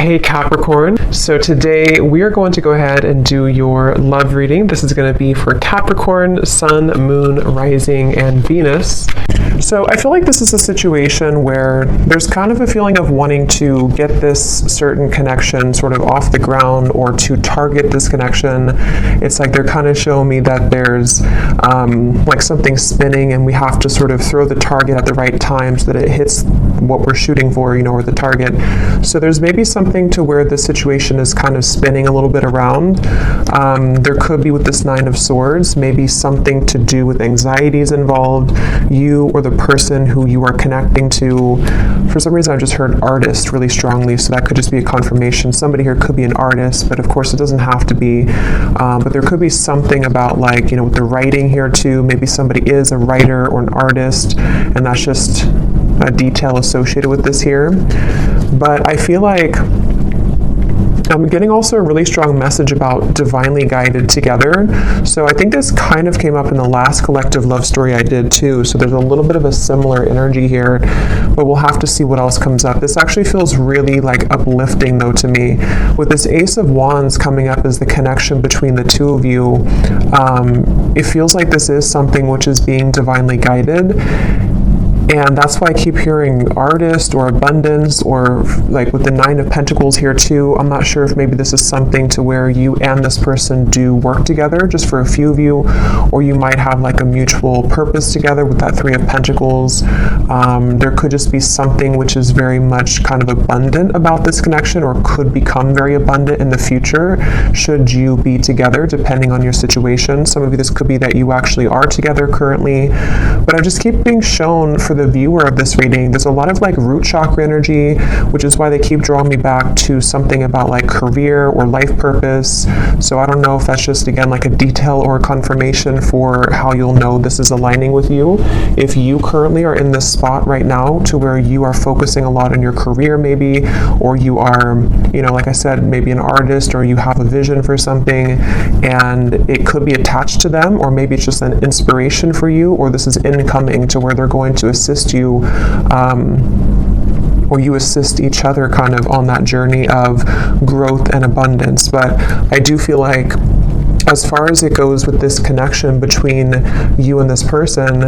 Hey Capricorn, so today we are going to go ahead and do your love reading. This is going to be for Capricorn, Sun, Moon, Rising, and Venus. So I feel like this is a situation where there's kind of a feeling of wanting to get this certain connection sort of off the ground or to target this connection. It's like they're kind of showing me that there's like something spinning and we have to sort of throw the target at the right time so that it hits what we're shooting for, or the target. So there's maybe something to where the situation is kind of spinning a little bit around. There could be with this Nine of Swords, maybe something to do with anxieties involved. You or the person who you are connecting to, for some reason I just heard artist really strongly, so that could just be a confirmation. Somebody here could be an artist, but of course it doesn't have to be. But there could be something about with the writing here too. Maybe somebody is a writer or an artist, and that's just a detail associated with this here. But I feel like I'm getting also a really strong message about divinely guided together. So I think this kind of came up in the last collective love story I did too. So there's a little bit of a similar energy here, but we'll have to see what else comes up. This actually feels really uplifting though to me. With this Ace of Wands coming up as the connection between the two of you, it feels like this is something which is being divinely guided. And that's why I keep hearing artist or abundance, or with the Nine of Pentacles here too. I'm not sure if maybe this is something to where you and this person do work together, just for a few of you, or you might have a mutual purpose together with that Three of Pentacles. There could just be something which is very much kind of abundant about this connection, or could become very abundant in the future should you be together, depending on your situation. Some of you, this could be that you actually are together currently, but I just keep being shown for the viewer of this reading, there's a lot of root chakra energy, which is why they keep drawing me back to something about career or life purpose. So I don't know if that's just again a detail or a confirmation for how you'll know this is aligning with you. If you currently are in this spot right now to where you are focusing a lot on your career maybe, or you are, like I said, maybe an artist, or you have a vision for something and it could be attached to them, or maybe it's just an inspiration for you, or this is incoming to where they're going to assist you, or you assist each other kind of on that journey of growth and abundance. But I do feel like as far as it goes with this connection between you and this person,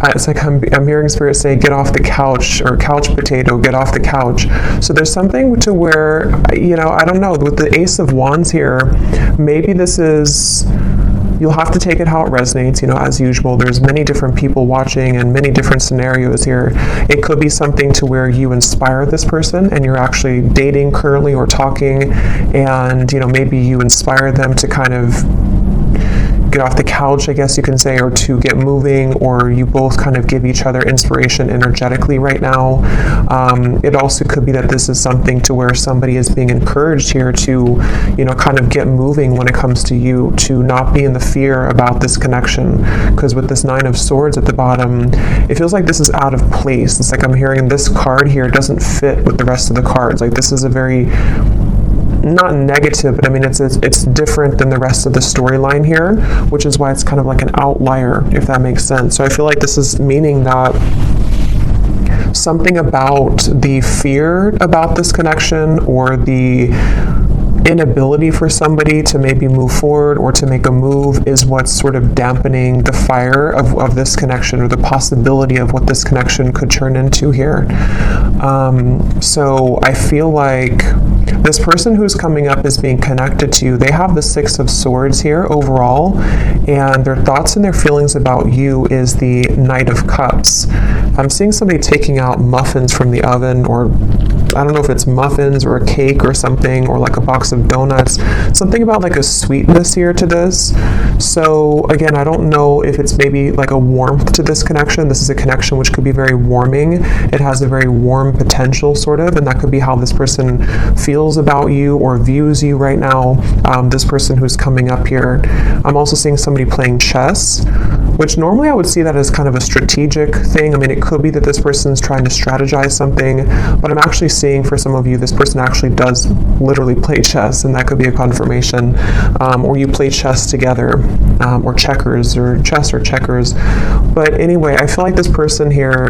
it's I'm hearing Spirit say, get off the couch, or couch potato, get off the couch. So there's something to where, I don't know, with the Ace of Wands here, maybe this is, you'll have to take it how it resonates. As usual, there's many different people watching and many different scenarios here. It could be something to where you inspire this person and you're actually dating currently or talking, and maybe you inspire them to kind of get off the couch, I guess you can say, or to get moving, or you both kind of give each other inspiration energetically right now. It also could be that this is something to where somebody is being encouraged here to, kind of get moving when it comes to you, to not be in the fear about this connection. Because with this Nine of Swords at the bottom, it feels like this is out of place. It's I'm hearing this card here doesn't fit with the rest of the cards. This is a very, not negative, but I mean it's different than the rest of the storyline here, which is why it's kind of an outlier, if that makes sense. So I feel like this is meaning that something about the fear about this connection, or the inability for somebody to maybe move forward or to make a move, is what's sort of dampening the fire of this connection, or the possibility of what this connection could turn into here. So I feel like this person who's coming up is being connected to you. They have the Six of Swords here overall, and their thoughts and their feelings about you is the Knight of Cups. I'm seeing somebody taking out muffins from the oven, or I don't know if it's muffins or a cake or something, or a box of donuts. Something about a sweetness here to this. So again, I don't know if it's maybe a warmth to this connection. This is a connection which could be very warming. It has a very warm potential sort of, and that could be how this person feels about you or views you right now. This person who's coming up here. I'm also seeing somebody playing chess, which normally I would see that as kind of a strategic thing. I mean, it could be that this person's trying to strategize something, but I'm actually seeing for some of you, this person actually does literally play chess, and that could be a confirmation. Or you play chess together, or checkers, or chess or checkers. But anyway, I feel like this person here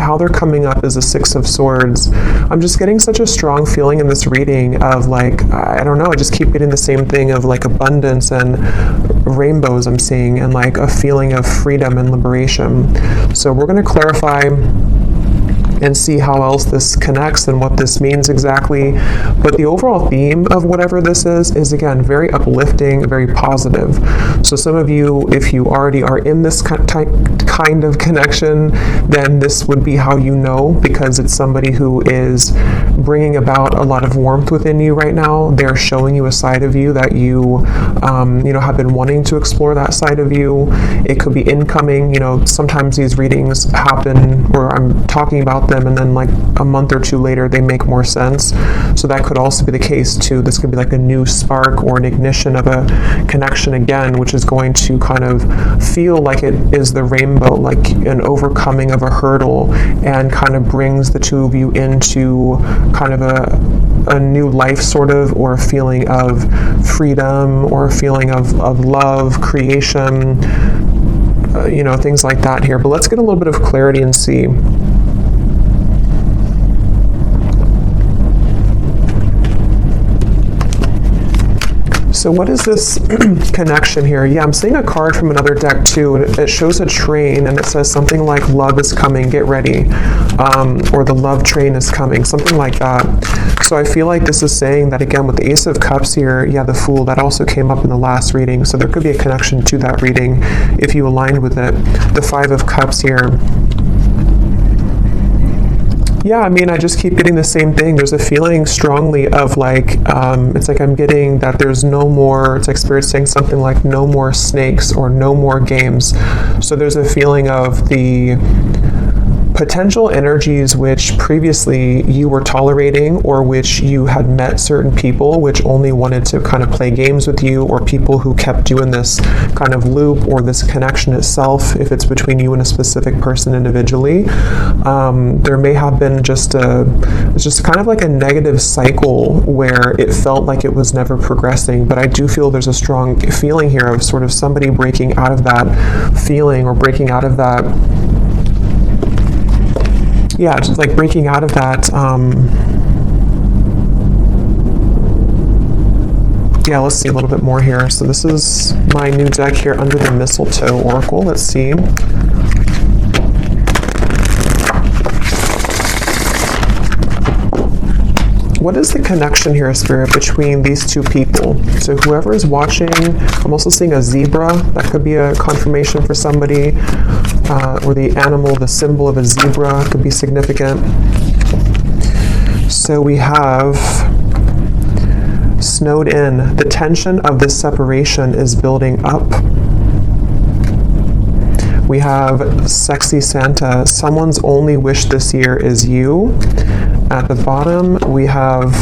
how they're coming up is a Six of Swords. I'm just getting such a strong feeling in this reading of like, I don't know, I just keep getting the same thing of like abundance and rainbows I'm seeing, and like a feeling of freedom and liberation. So we're going to clarify and see how else this connects and what this means exactly. But the overall theme of whatever this is again, very uplifting, very positive. So some of you, if you already are in this kind of connection, then this would be how you know, because it's somebody who is bringing about a lot of warmth within you right now. They're showing you a side of you that you, have been wanting to explore that side of you. It could be incoming. Sometimes these readings happen, or I'm talking about them, and then like a month or two later they make more sense. So that could also be the case too. This could be like a new spark or an ignition of a connection again, which is going to kind of feel like it is the rainbow, like an overcoming of a hurdle, and kind of brings the two of you into kind of a new life sort of, or a feeling of freedom, or a feeling of love, creation, things like that here. But let's get a little bit of clarity and see. So what is this connection here? Yeah, I'm seeing a card from another deck too, and it shows a train, and it says something like love is coming, get ready, or the love train is coming, something like that. So I feel like this is saying that, again, with the Ace of Cups here, yeah, the Fool, that also came up in the last reading, so there could be a connection to that reading if you aligned with it. The Five of Cups here. Yeah, I just keep getting the same thing. There's a feeling strongly of like, it's like I'm getting that there's no more, it's like Spirit saying something like no more snakes or no more games. So there's a feeling of the potential energies which previously you were tolerating, or which you had met certain people which only wanted to kind of play games with you, or people who kept you in this kind of loop, or this connection itself, if it's between you and a specific person individually. There may have been just kind of like a negative cycle where it felt like it was never progressing, but I do feel there's a strong feeling here of sort of somebody breaking out of that feeling, or breaking out of that, yeah, just like breaking out of that. Yeah, let's see a little bit more here. So this is my new deck here, Under the Mistletoe Oracle. Let's see. What is the connection here, Spirit, between these two people? So whoever is watching, I'm also seeing a zebra. That could be a confirmation for somebody. Or the animal, the symbol of a zebra could be significant. So we have snowed in. The tension of this separation is building up. We have sexy Santa. Someone's only wish this year is you. At the bottom, we have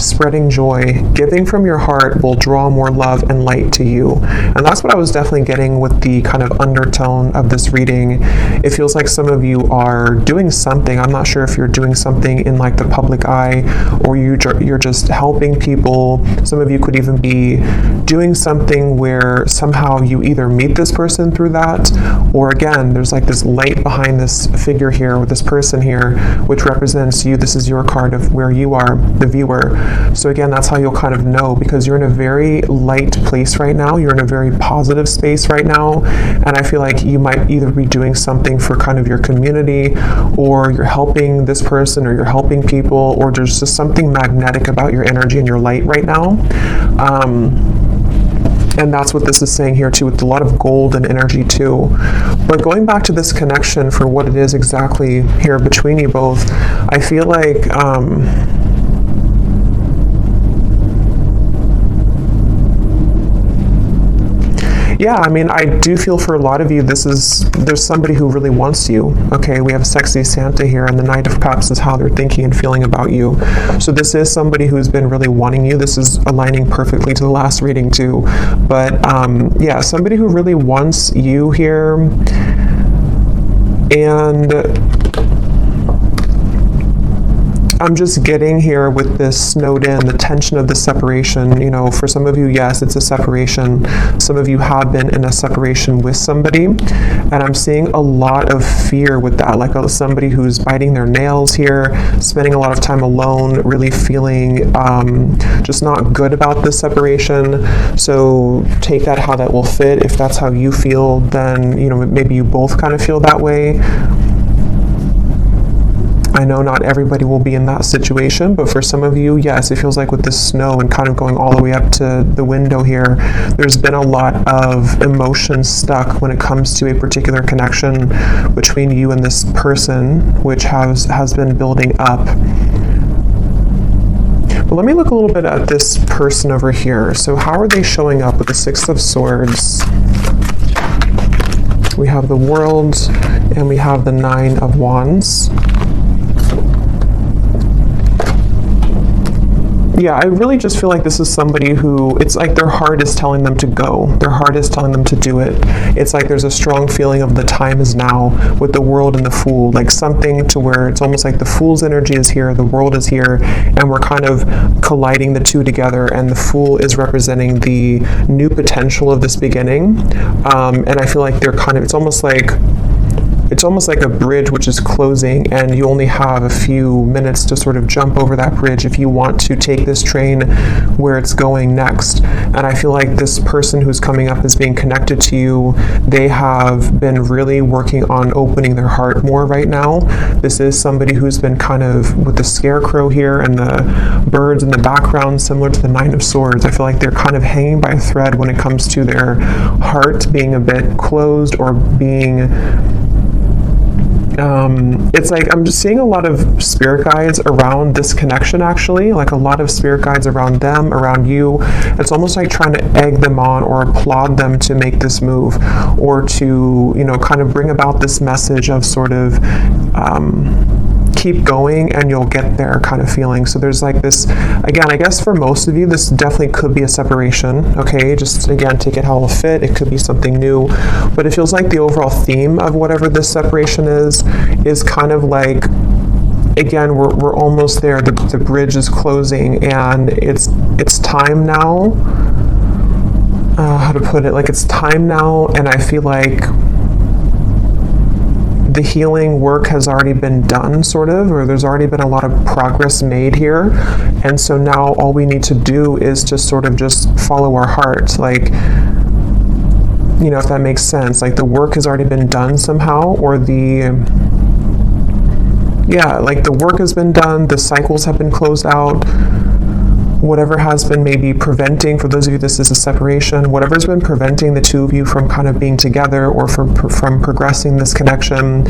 spreading joy. Giving from your heart will draw more love and light to you. And that's what I was definitely getting with the kind of undertone of this reading. It feels like some of you are doing something. I'm not sure if you're doing something in like the public eye, or you're just helping people. Some of you could even be doing something where somehow you either meet this person through that, or again, there's like this light behind this figure here, with this person here, which represents you. This is your card of where you are, the viewer. So again, that's how you'll kind of know, because you're in a very light place right now. You're in a very positive space right now. And I feel like you might either be doing something for kind of your community, or you're helping this person, or you're helping people, or there's just something magnetic about your energy and your light right now. And that's what this is saying here too, with a lot of golden energy too. But going back to this connection for what it is exactly here between you both, I feel like yeah, I do feel for a lot of you, there's somebody who really wants you. Okay, we have sexy Santa here, and the Knight of Cups is how they're thinking and feeling about you. So this is somebody who's been really wanting you. This is aligning perfectly to the last reading too. But yeah, somebody who really wants you here. And I'm just getting here with this snowed in, the tension of the separation. You know, for some of you, yes, it's a separation. Some of you have been in a separation with somebody, and I'm seeing a lot of fear with that, like somebody who's biting their nails here, spending a lot of time alone, really feeling just not good about this separation. So take that how that will fit. If that's how you feel, then, you know, maybe you both kind of feel that way. I know not everybody will be in that situation, but for some of you, yes, it feels like with this snow and kind of going all the way up to the window here, there's been a lot of emotion stuck when it comes to a particular connection between you and this person, which has been building up. But let me look a little bit at this person over here. So how are they showing up with the Six of Swords? We have the World, and we have the Nine of Wands. Yeah, I really just feel like this is somebody who, it's like their heart is telling them to go. Their heart is telling them to do it. It's like there's a strong feeling of the time is now with the World and the Fool, like something to where it's almost like the Fool's energy is here, the World is here, and we're kind of colliding the two together, and the Fool is representing the new potential of this beginning. And I feel like they're kind of, it's almost like a bridge which is closing, and you only have a few minutes to sort of jump over that bridge if you want to take this train where it's going next. And I feel like this person who's coming up as being connected to you, they have been really working on opening their heart more right now. This is somebody who's been kind of with the scarecrow here and the birds in the background, similar to the Nine of Swords. I feel like they're kind of hanging by a thread when it comes to their heart being a bit closed or being it's like I'm just seeing a lot of spirit guides around this connection, actually, like a lot of spirit guides around them, around you. It's almost like trying to egg them on or applaud them to make this move, or to, you know, kind of bring about this message of sort of keep going and you'll get there kind of feeling. So there's like this, again, I guess for most of you, this definitely could be a separation, okay? Just, again, take it how it'll fit. It could be something new, but it feels like the overall theme of whatever this separation is kind of like, again, we're almost there. The bridge is closing, and it's time now. How to put it? Like, it's time now, and I feel like the healing work has already been done, sort of, or there's already been a lot of progress made here. And so now all we need to do is to sort of just follow our heart. Like, you know, if that makes sense. Like, the work has already been done somehow, or like the work has been done, the cycles have been closed out. Whatever has been maybe preventing, for those of you this is a separation, whatever's been preventing the two of you from kind of being together or from progressing this connection,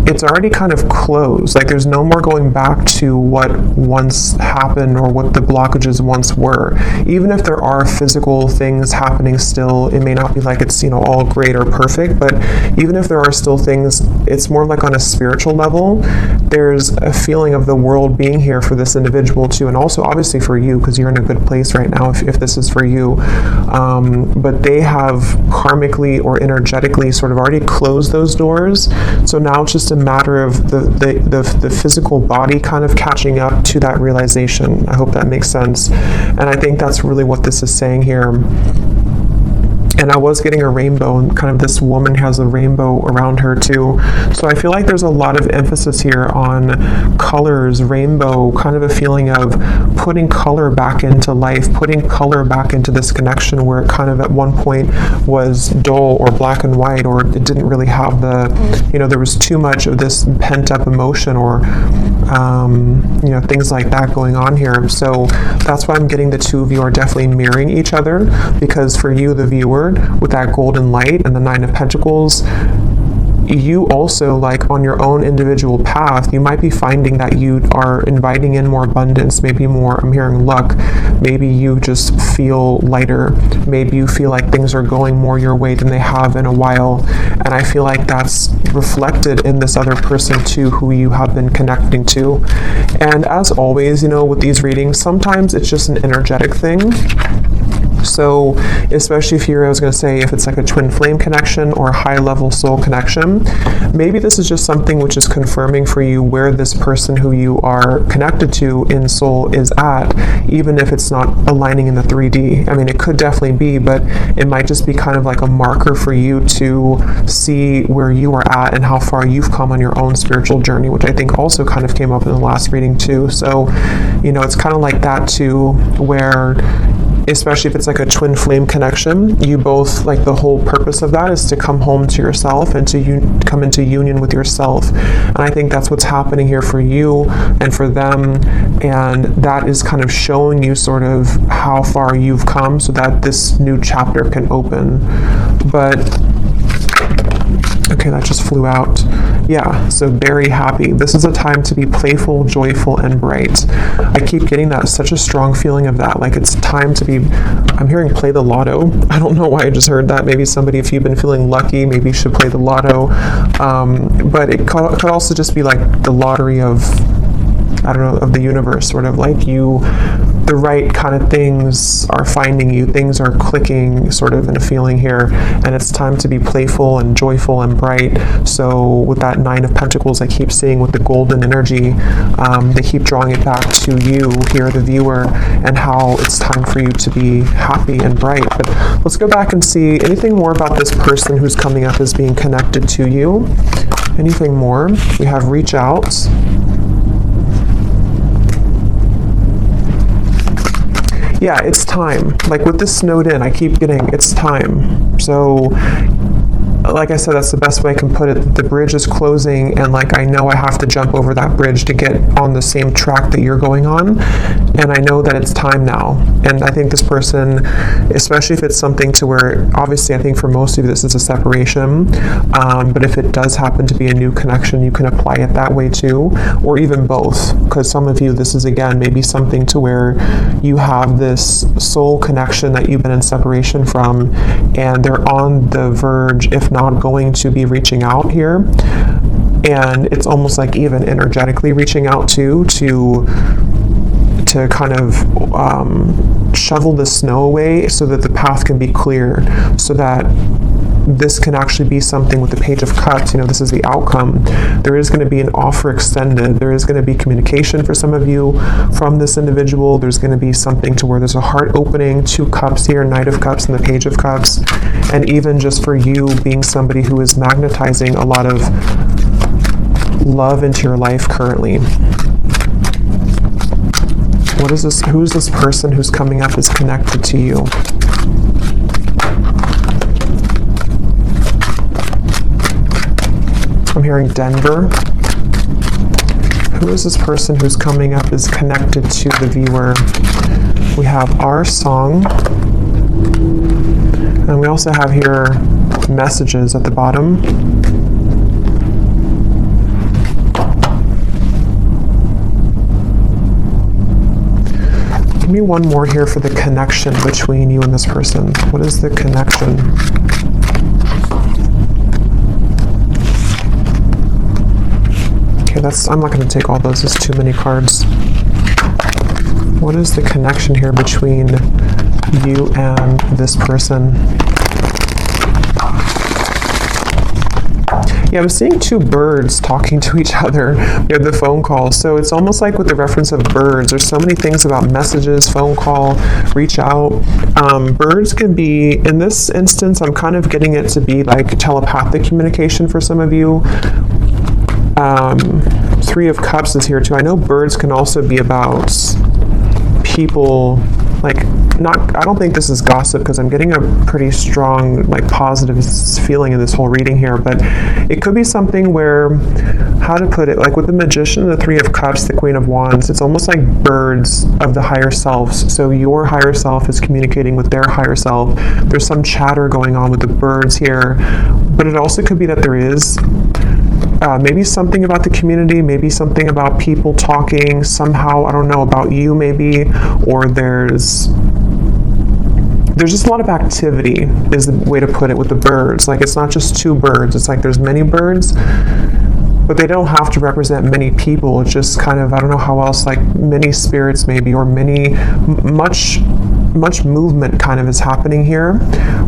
it's already kind of closed. Like, there's no more going back to what once happened or what the blockages once were. Even if there are physical things happening still, it may not be like it's, you know, all great or perfect, but even if there are still things, it's more like on a spiritual level. There's a feeling of the world being here for this individual too, and also obviously for you, because you're in a good place right now if this is for you. But they have karmically or energetically sort of already closed those doors. So now it's just a matter of the physical body kind of catching up to that realization. I hope that makes sense. And I think that's really what this is saying here. And I was getting a rainbow, and kind of this woman has a rainbow around her too. So I feel like there's a lot of emphasis here on colors, rainbow, kind of a feeling of putting color back into life, putting color back into this connection where it kind of at one point was dull or black and white, or it didn't really have the, you know, there was too much of this pent up emotion or, you know, things like that going on here. So that's why I'm getting the two of you are definitely mirroring each other, because for you, the viewer, with that golden light and the Nine of Pentacles, you also, like on your own individual path, you might be finding that you are inviting in more abundance, maybe more, I'm hearing luck, maybe you just feel lighter, maybe you feel like things are going more your way than they have in a while. And I feel like that's reflected in this other person too, who you have been connecting to. And as always, you know, with these readings, sometimes it's just an energetic thing. So especially if I was going to say, if it's like a twin flame connection or a high level soul connection, maybe this is just something which is confirming for you where this person who you are connected to in soul is at, even if it's not aligning in the 3D. I mean, it could definitely be, but it might just be kind of like a marker for you to see where you are at and how far you've come on your own spiritual journey, which I think also kind of came up in the last reading too. So, you know, it's kind of like that too, where especially if it's like a twin flame connection, you both, like, the whole purpose of that is to come home to yourself and to come into union with yourself. And I think that's what's happening here for you and for them, and that is kind of showing you sort of how far you've come so that this new chapter can open. But okay, that just flew out. Yeah, so very happy. This is a time to be playful, joyful, and bright. I keep getting that, such a strong feeling of that. Like, it's time to be, I'm hearing play the lotto. I don't know why I just heard that. Maybe somebody, if you've been feeling lucky, maybe you should play the lotto. But it could also just be like the lottery of, I don't know, of the universe, sort of like the right kind of things are finding you, things are clicking sort of in a feeling here, and it's time to be playful and joyful and bright. So with that 9 of Pentacles, I keep seeing with the golden energy, they keep drawing it back to you here, the viewer, and how it's time for you to be happy and bright. But let's go back and see anything more about this person who's coming up as being connected to you. Anything more? We have reach out. Yeah, it's time. Like with this snowed in, I keep getting, it's time. So, like I said, that's the best way I can put it. The bridge is closing, and like I know I have to jump over that bridge to get on the same track that you're going on, and I know that it's time now. And I think this person, especially if it's something to where, obviously I think for most of you this is a separation, but if it does happen to be a new connection, you can apply it that way too, or even both, because some of you, this is again maybe something to where you have this soul connection that you've been in separation from, and they're on the verge, if not going to be reaching out here, and it's almost like even energetically reaching out to kind of shovel the snow away so that the path can be clear, so that this can actually be something with the Page of Cups. You know, this is the outcome. There is going to be an offer extended. There is going to be communication for some of you from this individual. There's going to be something to where there's a heart opening, 2 cups here, Knight of Cups and the Page of Cups. And even just for you being somebody who is magnetizing a lot of love into your life currently. What is this? Who's this person who's coming up is connected to you? I'm hearing Denver. Who is this person who's coming up is connected to the viewer? We have our song. And we also have here messages at the bottom. Give me one more here for the connection between you and this person. What is the connection? I'm not going to take all those, there's too many cards. What is the connection here between you and this person? Yeah, I'm seeing 2 birds talking to each other near the phone call. So it's almost like with the reference of birds, there's so many things about messages, phone call, reach out. Birds can be, in this instance, I'm kind of getting it to be like telepathic communication for some of you. 3 of Cups is here too. I know birds can also be about people, like, I don't think this is gossip because I'm getting a pretty strong, like, positive feeling in this whole reading here, but it could be something where, how to put it, like with the Magician, the 3 of Cups, the Queen of Wands, it's almost like birds of the higher selves. So your higher self is communicating with their higher self. There's some chatter going on with the birds here, but it also could be that there is maybe something about the community, maybe something about people talking somehow, I don't know, about you maybe, or there's just a lot of activity is the way to put it with the birds. Like, it's not just 2 birds, it's like there's many birds, but they don't have to represent many people. It's just kind of, I don't know how else, like many spirits maybe, or much much movement kind of is happening here,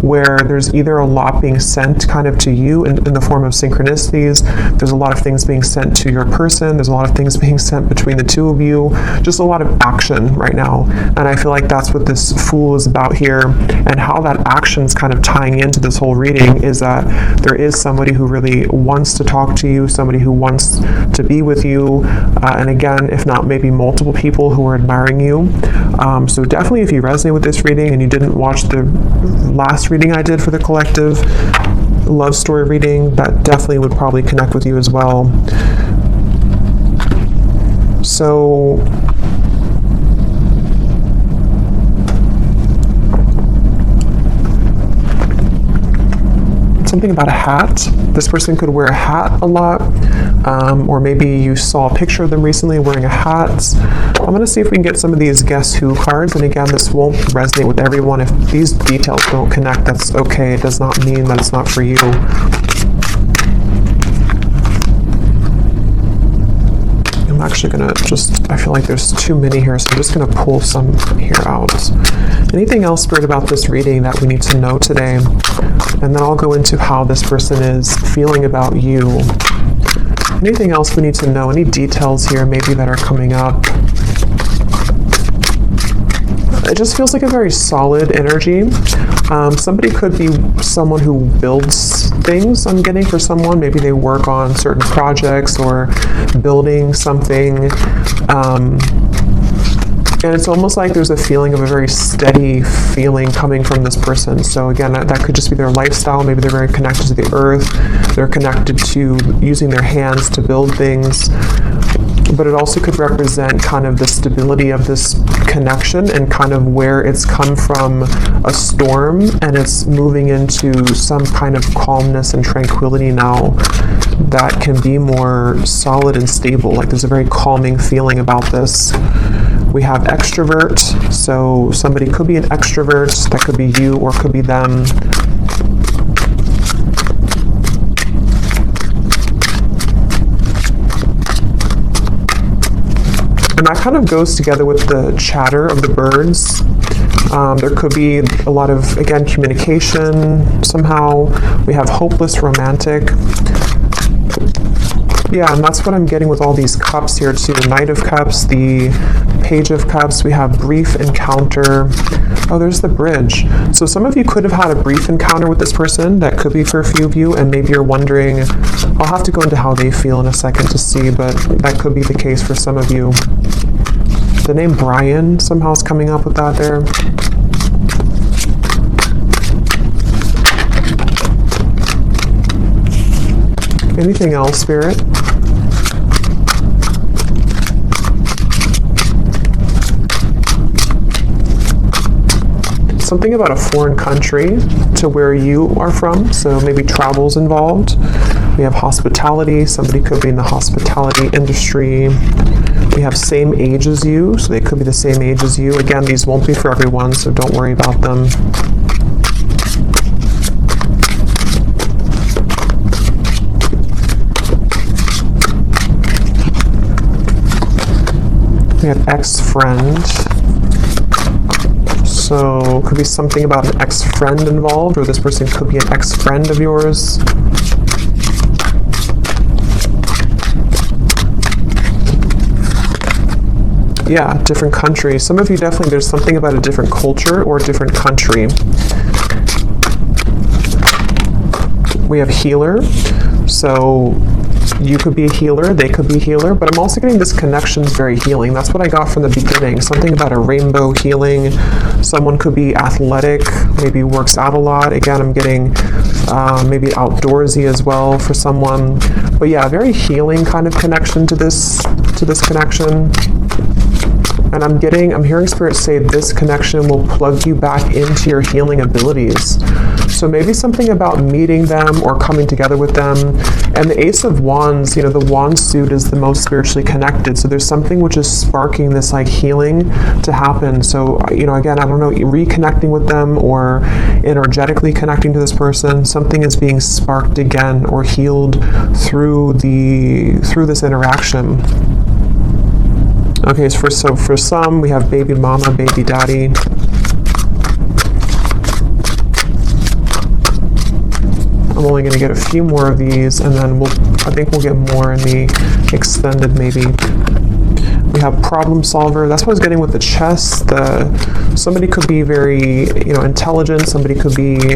where there's either a lot being sent kind of to you in the form of synchronicities. There's a lot of things being sent to your person. There's a lot of things being sent between the two of you. Just a lot of action right now. And I feel like that's what this Fool is about here, and how that action is kind of tying into this whole reading is that there is somebody who really wants to talk to you, somebody who wants to be with you, and again, if not maybe multiple people who are admiring you. So definitely, if you resonate with this reading and you didn't watch the last reading I did for the collective love story reading, that definitely would probably connect with you as well. So something about a hat. This person could wear a hat a lot, or maybe you saw a picture of them recently wearing a hat. I'm going to see if we can get some of these Guess Who cards, and again, this won't resonate with everyone. If these details don't connect, that's okay. It does not mean that it's not for you. I'm actually going to I feel like there's too many here, so I'm just going to pull some here out. Anything else, Spirit, about this reading that we need to know today? And then I'll go into how this person is feeling about you. Anything else we need to know? Any details here maybe that are coming up? It just feels like a very solid energy. Somebody could be someone who builds things, I'm getting, for someone. Maybe they work on certain projects or building something. And it's almost like there's a feeling of a very steady feeling coming from this person. So again, that could just be their lifestyle. Maybe they're very connected to the earth. They're connected to using their hands to build things. But it also could represent kind of the stability of this connection and kind of where it's come from a storm and it's moving into some kind of calmness and tranquility now that can be more solid and stable. Like there's a very calming feeling about this. We have extrovert, so somebody could be an extrovert, that could be you or could be them. And that kind of goes together with the chatter of the birds. There could be a lot of, again, communication somehow. We have hopeless romantic. Yeah, and that's what I'm getting with all these cups here too. Knight of Cups, the Page of Cups, we have brief encounter. Oh, there's the bridge. So some of you could have had a brief encounter with this person. That could be for a few of you, and maybe you're wondering, I'll have to go into how they feel in a second to see, but that could be the case for some of you. The name Brian somehow is coming up with that there. Anything else, Spirit? Something about a foreign country to where you are from, so maybe travel's involved. We have hospitality. Somebody could be in the hospitality industry. We have same age as you, so they could be the same age as you. Again, these won't be for everyone, so don't worry about them. We have ex-friend. So could be something about an ex-friend involved, or this person could be an ex-friend of yours. Yeah, different country. Some of you definitely, there's something about a different culture or a different country. We have healer. So you could be a healer, they could be a healer, but I'm also getting this connection is very healing. That's what I got from the beginning. Something about a rainbow healing. Someone could be athletic, maybe works out a lot. Again, I'm getting maybe outdoorsy as well for someone. But yeah, very healing kind of connection to this connection. And I'm hearing Spirit say this connection will plug you back into your healing abilities. So maybe something about meeting them or coming together with them. And the Ace of Wands, the wand suit is the most spiritually connected. So there's something which is sparking this like healing to happen. So, again, I don't know, reconnecting with them or energetically connecting to this person, something is being sparked again or healed through this interaction. Okay, so for some, we have baby mama, baby daddy. I'm only going to get a few more of these, and then I think we'll get more in the extended maybe. We have problem solver. That's what I was getting with the chess. Somebody could be very, intelligent. Somebody could be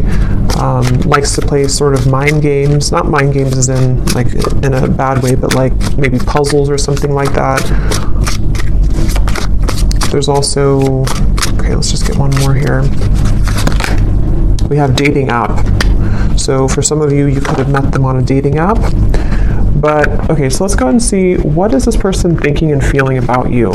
likes to play sort of mind games. Not mind games as in like in a bad way, but like maybe puzzles or something like that. There's also, okay, let's just get one more here. We have dating app. So for some of you, you could have met them on a dating app. But, okay, so let's go ahead and see, what is this person thinking and feeling about you?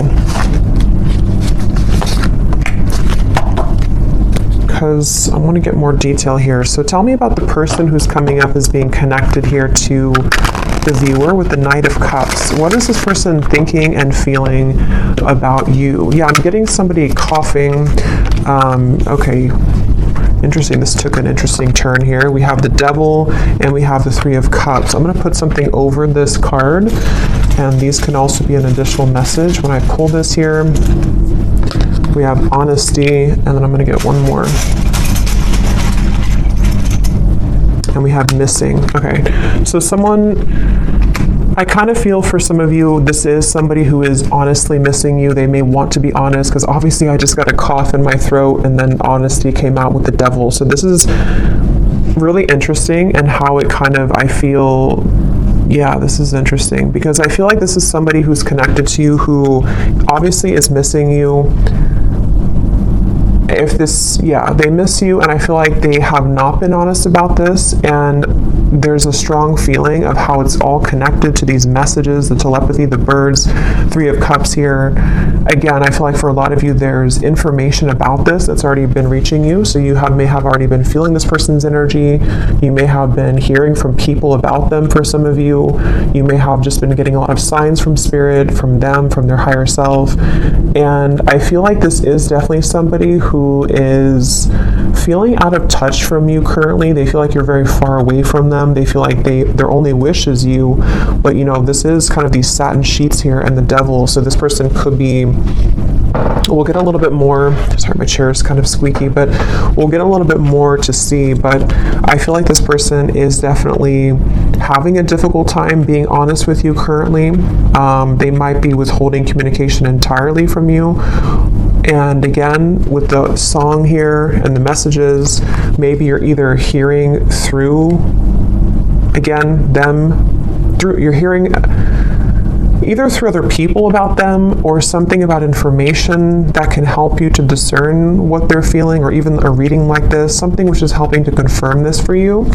Because I want to get more detail here. So tell me about the person who's coming up as being connected here to the viewer with the Knight of Cups. What is this person thinking and feeling about you? Yeah, I'm getting somebody coughing. Okay. Interesting. This took an interesting turn here. We have the Devil and we have the Three of Cups. I'm going to put something over this card, and these can also be an additional message. When I pull this here, we have honesty, and then I'm going to get one more. And we have missing. Okay, so I kind of feel for some of you, this is somebody who is honestly missing you. They may want to be honest, because obviously I just got a cough in my throat, and then honesty came out with the Devil. So this is really interesting, and how it kind of, I feel, yeah, this is interesting, because I feel like this is somebody who's connected to you who obviously is missing you. They miss you, and I feel like they have not been honest about this, and there's a strong feeling of how it's all connected to these messages, the telepathy, the birds, Three of Cups here. Again, I feel like for a lot of you, there's information about this that's already been reaching you, so you may have already been feeling this person's energy. You may have been hearing from people about them for some of you. You may have just been getting a lot of signs from spirit, from them, from their higher self, and I feel like this is definitely somebody who is feeling out of touch from you currently. They feel like you're very far away from them. They feel like their only wish is you, but this is kind of these satin sheets here and the Devil, so this person could be, we'll get a little bit more, sorry, my chair is kind of squeaky, but we'll get a little bit more to see, but I feel like this person is definitely having a difficult time being honest with you currently. They might be withholding communication entirely from you. And again, with the song here and the messages, maybe you're either hearing through, again, you're hearing either through other people about them, or something about information that can help you to discern what they're feeling, or even a reading like this, something which is helping to confirm this for you.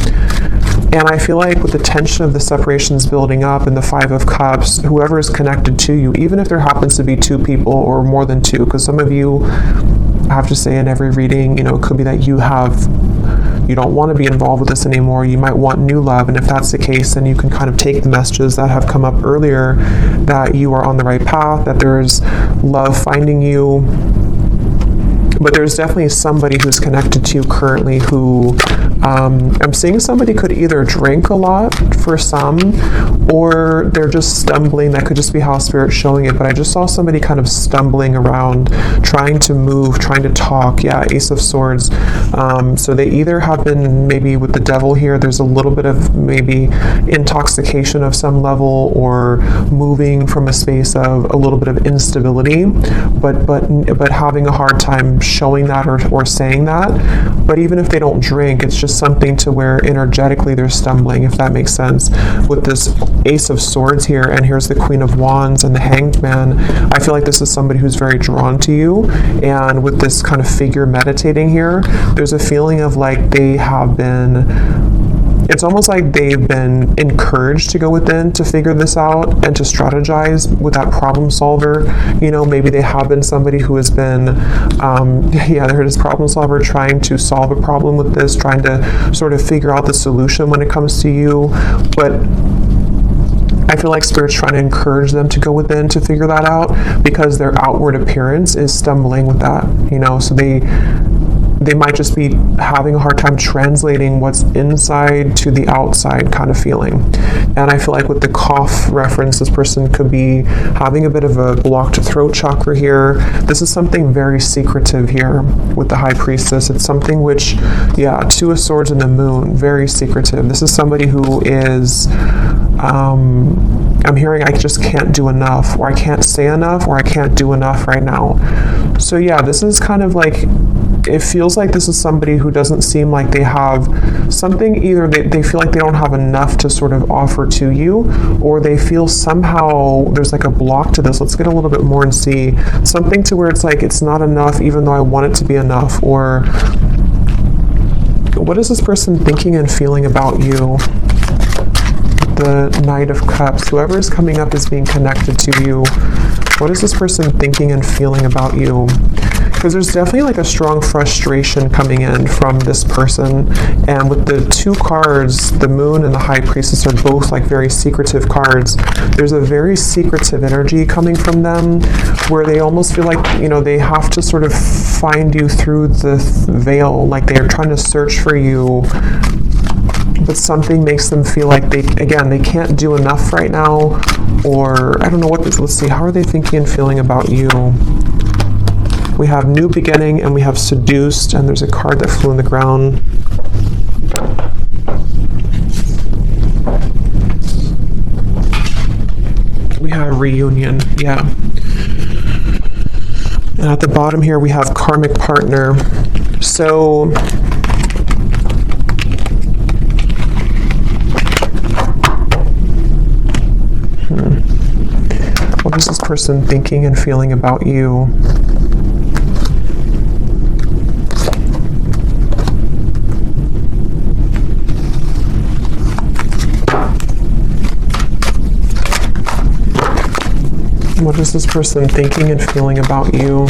And I feel like with the tension of the separations building up and the Five of Cups, whoever is connected to you, even if there happens to be two people or more than two, because some of you, I have to say in every reading, it could be that you don't want to be involved with this anymore. You might want new love. And if that's the case, then you can kind of take the messages that have come up earlier, that you are on the right path, that there's love finding you. But there's definitely somebody who's connected to you currently who, I'm seeing somebody could either drink a lot for some, or they're just stumbling. That could just be how Spirit's showing it. But I just saw somebody kind of stumbling around, trying to move, trying to talk. Yeah, Ace of Swords. So they either have been, maybe with the Devil here, there's a little bit of maybe intoxication of some level, or moving from a space of a little bit of instability, but having a hard time showing that or saying that. But even if they don't drink, it's just something to where energetically they're stumbling, if that makes sense. With this Ace of Swords here, and here's the Queen of Wands and the Hanged Man, I feel like this is somebody who's very drawn to you. And with this kind of figure meditating here, there's a feeling of like they have been, it's almost like they've been encouraged to go within to figure this out and to strategize with that problem solver. Maybe they have been somebody who has been, they're this problem solver trying to solve a problem with this, trying to sort of figure out the solution when it comes to you. But I feel like Spirit's trying to encourage them to go within to figure that out, because their outward appearance is stumbling with that, so they might just be having a hard time translating what's inside to the outside kind of feeling. And I feel like with the cough reference, this person could be having a bit of a blocked throat chakra here. This is something very secretive here with the High Priestess. It's something which, yeah, Two of Swords and the Moon, very secretive. This is somebody who is, I'm hearing I just can't do enough, or I can't say enough, or I can't do enough right now. So yeah, this is kind of like, it feels like this is somebody who doesn't seem like they have something, either they feel like they don't have enough to sort of offer to you, or they feel somehow there's like a block to this. Let's get a little bit more and see. Something to where it's like, it's not enough even though I want it to be enough. Or what is this person thinking and feeling about you? The Knight of Cups, whoever is coming up is being connected to you. What is this person thinking and feeling about you? Because there's definitely like a strong frustration coming in from this person. And with the two cards, the Moon and the High Priestess are both like very secretive cards. There's a very secretive energy coming from them where they almost feel like, you know, they have to sort of find you through the veil. Like they are trying to search for you, but something makes them feel like they can't do enough right now. Or I don't know what this, let's see, how are they thinking and feeling about you? We have New Beginning and we have Seduced, and there's a card that flew in the ground. We have Reunion, yeah. And at the bottom here we have Karmic Partner. So what is this person thinking and feeling about you? What is this person thinking and feeling about you?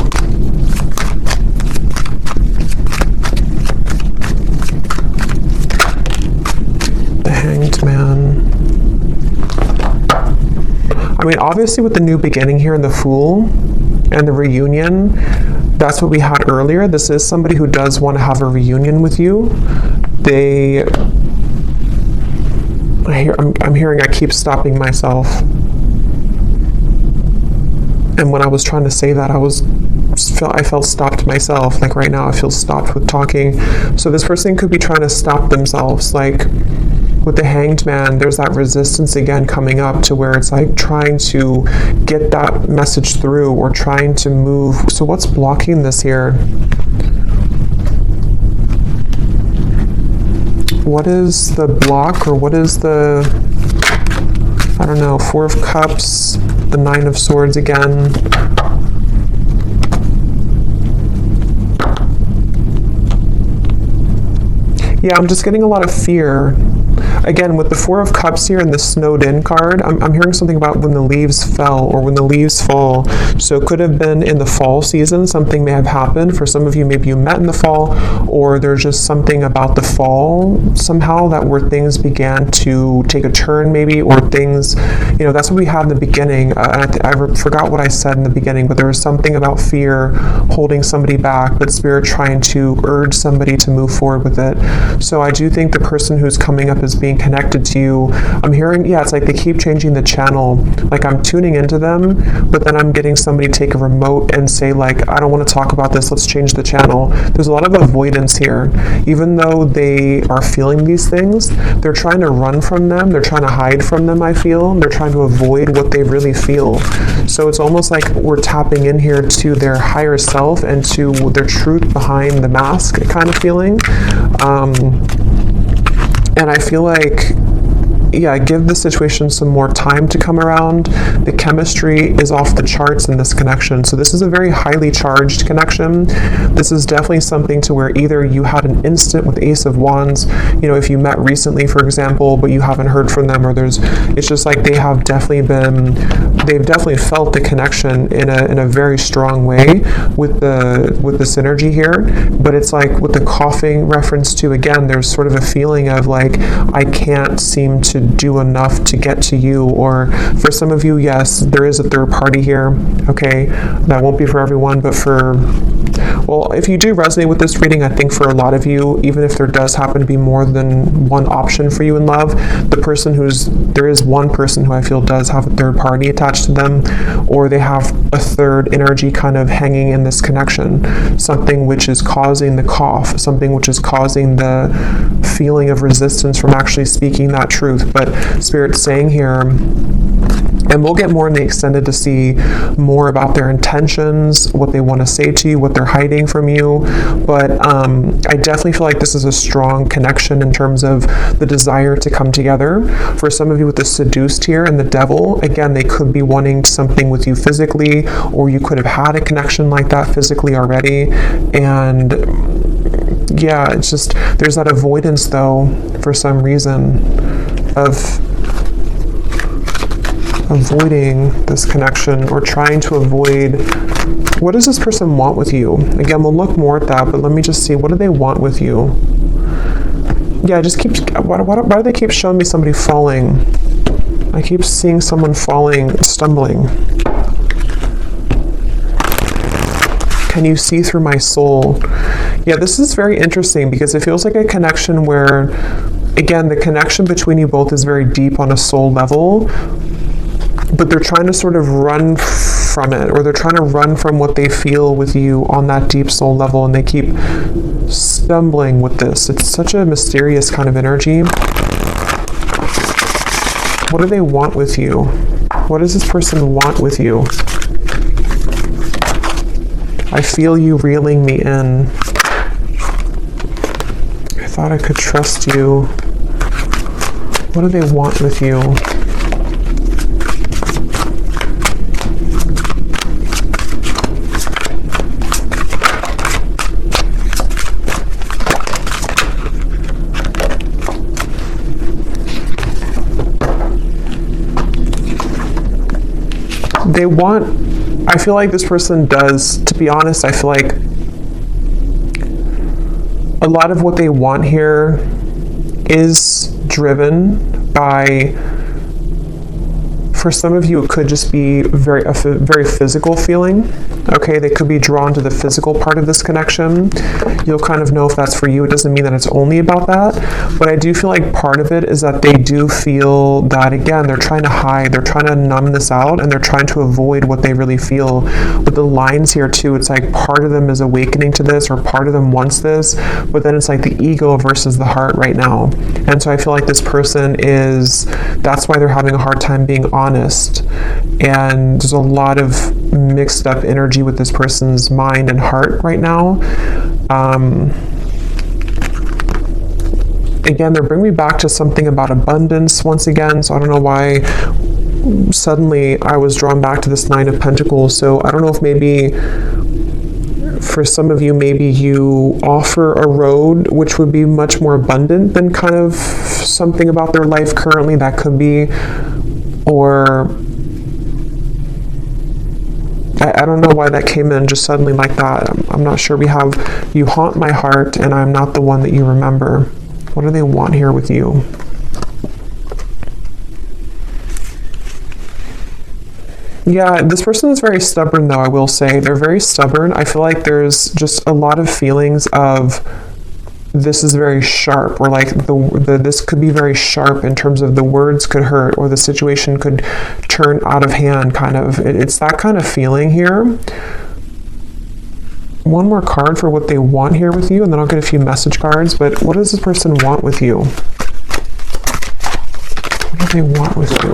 The Hanged Man. I mean, obviously with the New Beginning here and the Fool and the Reunion, that's what we had earlier. This is somebody who does want to have a reunion with you. I'm hearing I keep stopping myself. And when I was trying to say that, I felt stopped myself. Like right now, I feel stopped with talking. So this person could be trying to stop themselves. Like with the Hanged Man, there's that resistance again coming up to where it's like trying to get that message through or trying to move. So what's blocking this here? What is the block, or what is the, I don't know, Four of Cups, the Nine of Swords again. Yeah, I'm just getting a lot of fear. Again, with the Four of Cups here and the Snowed In card, I'm hearing something about when the leaves fell or when the leaves fall. So it could have been in the fall season, something may have happened. For some of you, maybe you met in the fall, or there's just something about the fall somehow that where things began to take a turn maybe, or things, you know, that's what we had in the beginning. I forgot what I said in the beginning, but there was something about fear holding somebody back, but Spirit trying to urge somebody to move forward with it. So I do think the person who's coming up as being connected to you, I'm hearing, yeah, it's like they keep changing the channel. Like I'm tuning into them, but then I'm getting somebody take a remote and say like, I don't want to talk about this, let's change the channel. There's a lot of avoidance here. Even though they are feeling these things, they're trying to run from them, they're trying to hide from them, I feel. They're trying to avoid what they really feel. So it's almost like we're tapping in here to their higher self and to their truth behind the mask kind of feeling. And I feel like, yeah, give the situation some more time to come around. The chemistry is off the charts in this connection. So this is a very highly charged connection. This is definitely something to where either you had an instant with Ace of Wands, you know, if you met recently, for example, but you haven't heard from them, or it's just like they've definitely felt the connection in a very strong way with the synergy here. But it's like with the coughing reference to, again, there's sort of a feeling of like, I can't seem to do enough to get to you. Or for some of you, yes, there is a third party here. Okay, that won't be for everyone, but for Well, if you do resonate with this reading, I think for a lot of you, even if there does happen to be more than one option for you in love, there is one person who I feel does have a third party attached to them, or they have a third energy kind of hanging in this connection, something which is causing the cough, something which is causing the feeling of resistance from actually speaking that truth. But Spirit's saying here, and we'll get more in the extended to see more about their intentions, what they want to say to you, what they're hiding from you. But I definitely feel like this is a strong connection in terms of the desire to come together. For some of you with the seduced here and the devil, again, they could be wanting something with you physically, or you could have had a connection like that physically already. And yeah, it's just, there's that avoidance though, for some reason, of avoiding this connection, or trying to avoid. What does this person want with you? Again, we'll look more at that, but let me just see, what do they want with you? Yeah, just keep, why do they keep showing me somebody falling? I keep seeing someone falling, stumbling. Can you see through my soul? Yeah, this is very interesting because it feels like a connection where, again, the connection between you both is very deep on a soul level, but they're trying to sort of run from it, or they're trying to run from what they feel with you on that deep soul level, and they keep stumbling with this. It's such a mysterious kind of energy. What do they want with you? What does this person want with you? I feel you reeling me in. I thought I could trust you. What do they want with you? They want, I feel like this person does, to be honest, I feel like a lot of what they want here is driven by, for some of you, it could just be a very physical feeling. Okay, they could be drawn to the physical part of this connection. You'll kind of know if that's for you. It doesn't mean that it's only about that, but I do feel like part of it is that they do feel that, again, they're trying to hide, they're trying to numb this out, and they're trying to avoid what they really feel. With the lines here too, it's like part of them is awakening to this, or part of them wants this, but then it's like the ego versus the heart right now. And so I feel like this person is, that's why they're having a hard time being honest. And there's a lot of mixed up energy with this person's mind and heart right now. Again, they're bringing me back to something about abundance once again, so I don't know why suddenly I was drawn back to this Nine of Pentacles. So I don't know if maybe for some of you, maybe you offer a road which would be much more abundant than kind of something about their life currently. That could be, or I don't know why that came in just suddenly like that. I'm not sure. We have, you haunt my heart and I'm not the one that you remember. What do they want here with you? Yeah, this person is very stubborn though, I will say. They're very stubborn. I feel like there's just a lot of feelings of, this is very sharp, or like this could be very sharp in terms of the words could hurt, or the situation could turn out of hand, kind of. It's that kind of feeling here. One more card for what they want here with you, and then I'll get a few message cards. But what does this person want with you? What do they want with you?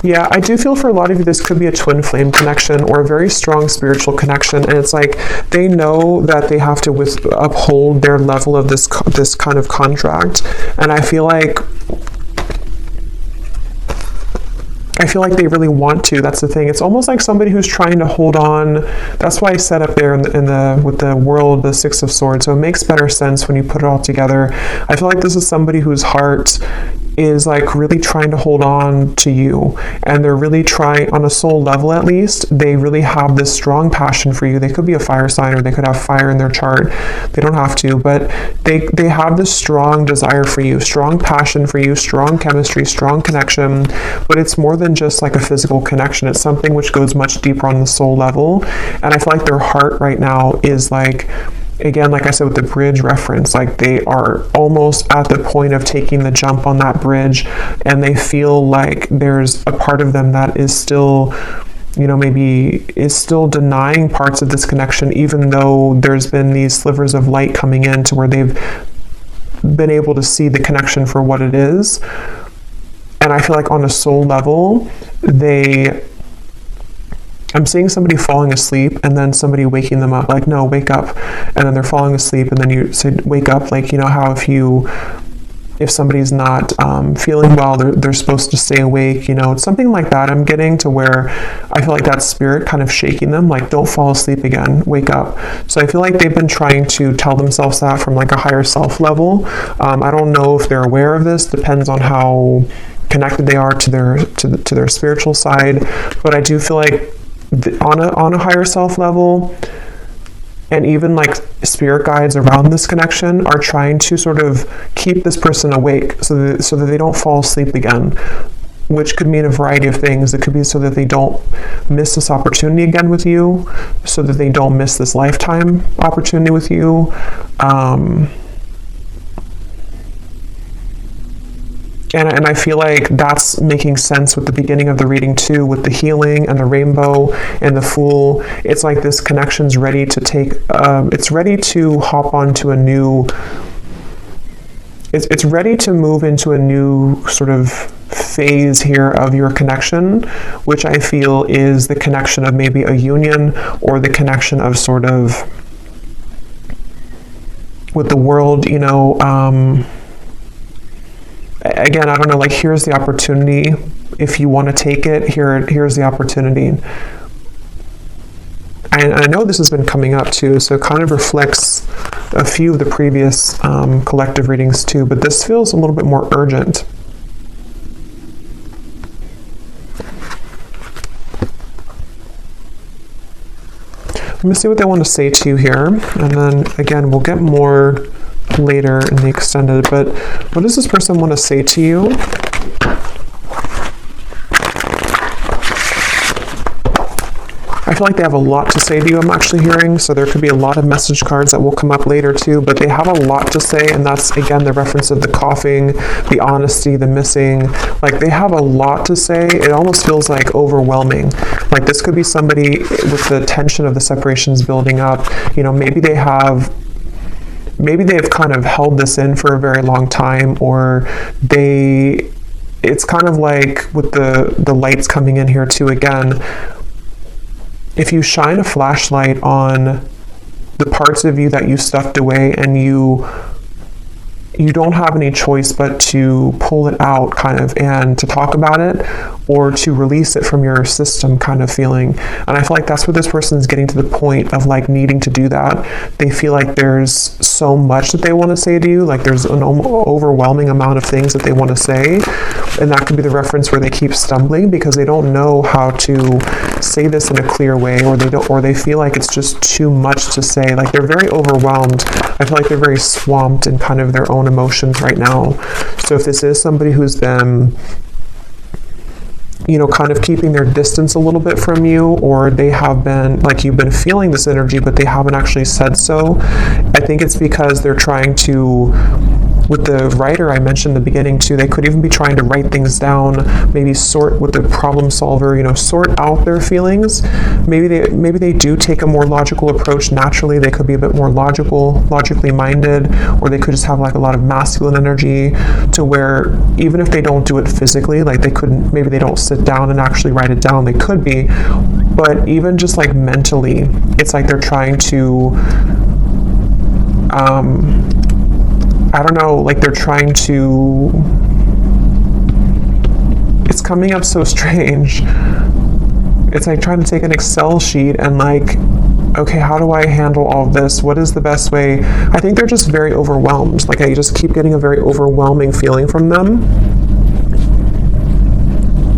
Yeah, I do feel for a lot of you, this could be a twin flame connection or a very strong spiritual connection. And it's like they know that they have to uphold their level of this kind of contract. And I feel like they really want to. That's the thing. It's almost like somebody who's trying to hold on. That's why I set up there with the world, the Six of Swords. So it makes better sense when you put it all together. I feel like this is somebody whose heart is like really trying to hold on to you, and they're really trying, on a soul level at least, they really have this strong passion for you. They could be a fire sign, or they could have fire in their chart. They don't have to, but they have this strong desire for you, strong passion for you, strong chemistry, strong connection. But it's more than just like a physical connection. It's something which goes much deeper on the soul level. And I feel like their heart right now is like, again, like I said with the bridge reference, like they are almost at the point of taking the jump on that bridge, and they feel like there's a part of them that is still, you know, maybe is still denying parts of this connection, even though there's been these slivers of light coming in to where they've been able to see the connection for what it is. And I feel like on a soul level, I'm seeing somebody falling asleep and then somebody waking them up, like, no, wake up. And then they're falling asleep and then you say, wake up. Like, you know how if somebody's not feeling well, they're supposed to stay awake, you know, it's something like that. I'm getting to where I feel like that spirit kind of shaking them, like, don't fall asleep again, wake up. So I feel like they've been trying to tell themselves that from like a higher self level. I don't know if they're aware of this, depends on how connected they are to their spiritual side. But I do feel like on a higher self level, and even like spirit guides around this connection are trying to sort of keep this person awake so that they don't fall asleep again, which could mean a variety of things. It could be so that they don't miss this opportunity again with you, so that they don't miss this lifetime opportunity with you. And I feel like that's making sense with the beginning of the reading too, with the healing and the rainbow and the Fool. It's like this connection's ready to take, it's ready to hop onto a new, it's ready to move into a new sort of phase here of your connection, which I feel is the connection of maybe a union, or the connection of sort of with the world, you know. Again, I don't know, like, here's the opportunity. If you want to take it, here's the opportunity. And I know this has been coming up too, so it kind of reflects a few of the previous collective readings too, but this feels a little bit more urgent. Let me see what they want to say to you here, and then again, we'll get more later in the extended, but what does this person want to say to you? I feel like they have a lot to say to you, I'm actually hearing, so there could be a lot of message cards that will come up later too, but they have a lot to say, and that's, again, the reference of the coughing, the honesty, the missing. Like, they have a lot to say. It almost feels like overwhelming. Like, this could be somebody with the tension of the separations building up. You know, maybe they've kind of held this in for a very long time, or it's kind of like with the lights coming in here too, again, if you shine a flashlight on the parts of you that you stuffed away, and you don't have any choice but to pull it out, kind of, and to talk about it, or to release it from your system, kind of feeling. And I feel like that's what this person is getting to the point of, like, needing to do that. They feel like there's so much that they want to say to you, like there's an overwhelming amount of things that they want to say, and that could be the reference where they keep stumbling because they don't know how to say this in a clear way, or they feel like it's just too much to say. Like, they're very overwhelmed. I feel like they're very swamped in kind of their own emotions right now. So if this is somebody who's been, you know, kind of keeping their distance a little bit from you, or they have been, like, you've been feeling this energy, but they haven't actually said so, I think it's because they're trying to, with the writer I mentioned in the beginning too, they could even be trying to write things down, maybe sort with the problem solver, you know, sort out their feelings. Maybe they do take a more logical approach naturally. They could be a bit more logically minded, or they could just have like a lot of masculine energy to where even if they don't do it physically, like maybe they don't sit down and actually write it down. They could be, but even just like mentally, it's like they're trying to I don't know, like they're trying to, it's coming up so strange. It's like trying to take an Excel sheet and like, okay, how do I handle all of this? What is the best way? I think they're just very overwhelmed. Like, I just keep getting a very overwhelming feeling from them.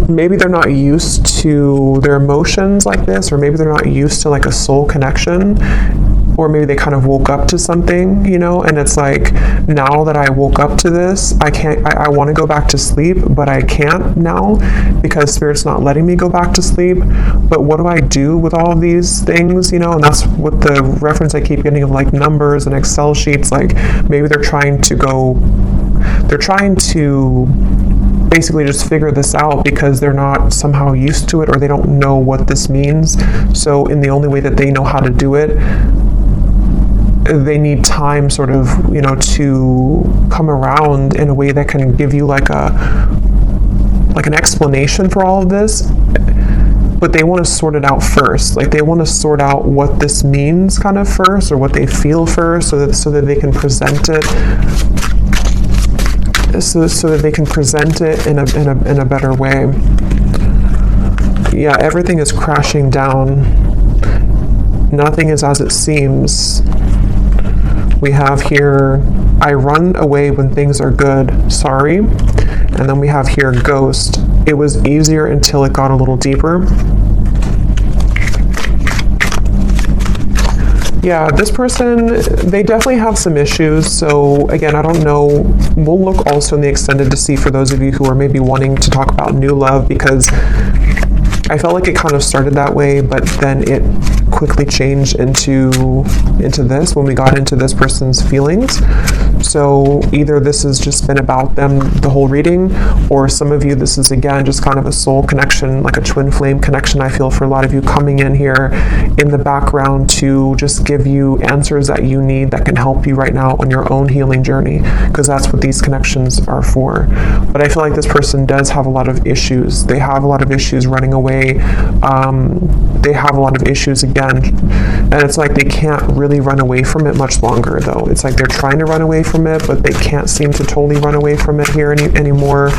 maybe they're not used to their emotions like this, or maybe they're not used to like a soul connection, or maybe they kind of woke up to something, you know, and it's like, now that I woke up to this, I want to go back to sleep, but I can't now because Spirit's not letting me go back to sleep. But what do I do with all of these things, you know? And that's what the reference I keep getting of like numbers and Excel sheets. Like maybe they're trying to basically just figure this out because they're not somehow used to it, or they don't know what this means. So in the only way that they know how to do it, they need time sort of, you know, to come around in a way that can give you like an explanation for all of this. But they want to sort it out first. Like they want to sort out what this means kind of first, or what they feel first, so that they can present it. So that they can present it in a better way. Yeah, everything is crashing down. Nothing is as it seems. We have here, I run away when things are good, sorry. And then we have here, ghost. It was easier until it got a little deeper. Yeah, this person, they definitely have some issues. So again, I don't know. We'll look also in the extended to see for those of you who are maybe wanting to talk about new love, because I felt like it kind of started that way, but then it quickly changed into this when we got into this person's feelings. So either this has just been about them the whole reading, or some of you, this is again just kind of a soul connection, like a twin flame connection. I feel for a lot of you coming in here in the background to just give you answers that you need that can help you right now on your own healing journey, because that's what these connections are for. But I feel like this person does have a lot of issues. They have a lot of issues running away. They have a lot of issues again, and it's like they can't really run away from it much longer though. It's like they're trying to run away from it, but they can't seem to totally run away from it here anymore.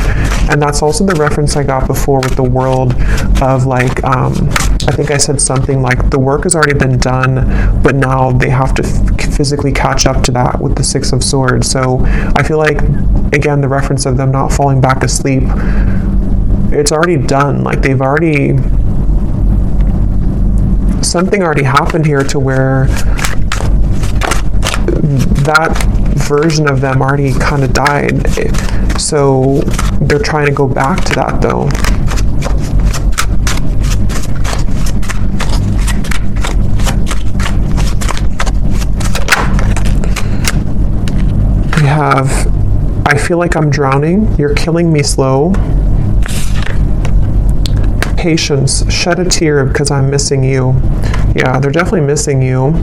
And that's also the reference I got before with the world of like, I think I said something like the work has already been done, but now they have to physically catch up to that with the Six of Swords. So I feel like, again, the reference of them not falling back asleep, it's already done. Like they've already, something already happened here to where that version of them already kind of died. So they're trying to go back to that though. We have, I feel like I'm drowning. You're killing me slow. Patience, shed a tear because I'm missing you. Yeah, they're definitely missing you.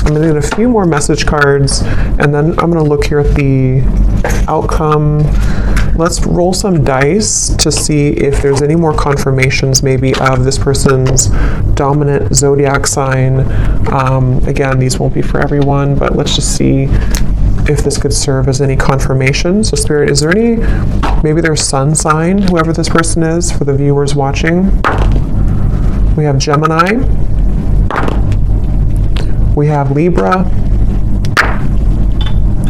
I'm going to get a few more message cards, and then I'm going to look here at the outcome. Let's roll some dice to see if there's any more confirmations maybe of this person's dominant zodiac sign. Again, these won't be for everyone, but let's just see if this could serve as any confirmation. So Spirit, is there any, maybe their sun sign, whoever this person is, for the viewers watching? We have Gemini. We have Libra.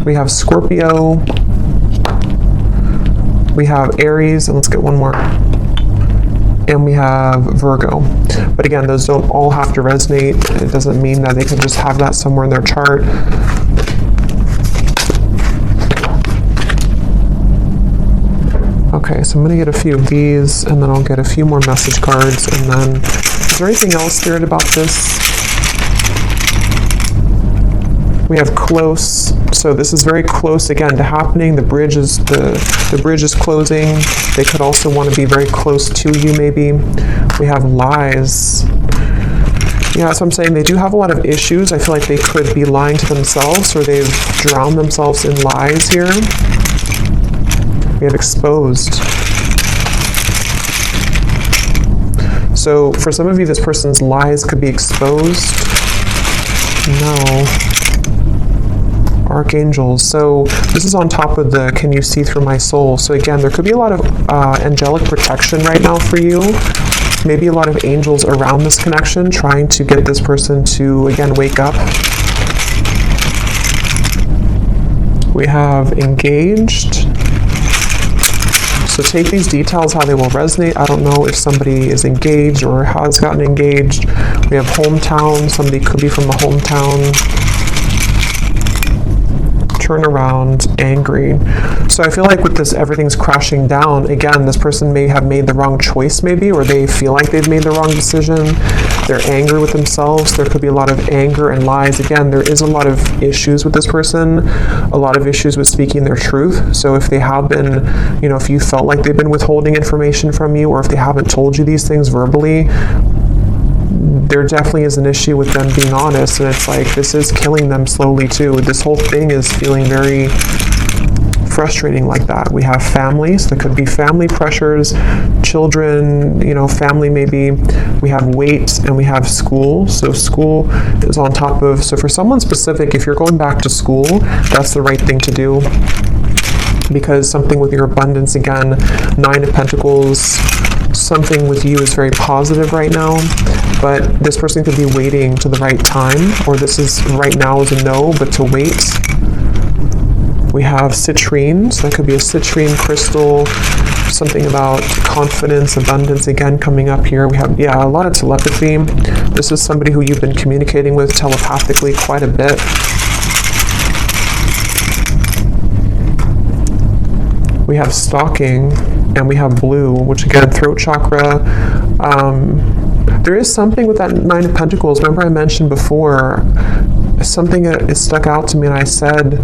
We have Scorpio. We have Aries, and let's get one more. And we have Virgo. But again, those don't all have to resonate. It doesn't mean that they can just have that somewhere in their chart. Okay, so I'm going to get a few of these, and then I'll get a few more message cards, and then, is there anything else, Spirit, about this? We have close, so this is very close again to happening. The bridge is the bridge is closing. They could also want to be very close to you, maybe. We have lies. Yeah, that's what I'm saying. They do have a lot of issues. I feel like they could be lying to themselves, or they've drowned themselves in lies here. We have exposed. So for some of you, this person's lies could be exposed. No. Archangels. So this is on top of the can you see through my soul. So again, there could be a lot of angelic protection right now for you. Maybe a lot of angels around this connection trying to get this person to, again, wake up. We have engaged. So take these details how they will resonate. I don't know if somebody is engaged or has gotten engaged. We have hometown. Somebody could be from a hometown. Turn around, angry. So I feel like with this, everything's crashing down. Again, this person may have made the wrong choice maybe, or they feel like they've made the wrong decision. They're angry with themselves. There could be a lot of anger and lies. Again, there is a lot of issues with this person, a lot of issues with speaking their truth. So if they have been, you know, if you felt like they've been withholding information from you, or if they haven't told you these things verbally, there definitely is an issue with them being honest, and it's like this is killing them slowly too. This whole thing is feeling very frustrating like that. We have families, that could be family pressures, children, you know, family maybe. We have weight, and we have school. So school is on top of, so for someone specific, if you're going back to school, that's the right thing to do, because something with your abundance, again, 9 of Pentacles, something with you is very positive right now, but this person could be waiting to the right time, or this is right now is a no, but to wait. We have citrine, so that could be a citrine crystal, something about confidence, abundance, again, coming up here. We have, yeah, a lot of telepathy. This is somebody who you've been communicating with telepathically quite a bit. We have stalking, and we have blue, which again, throat chakra. There is something with that 9 of Pentacles. Remember I mentioned before, something that is stuck out to me, and I said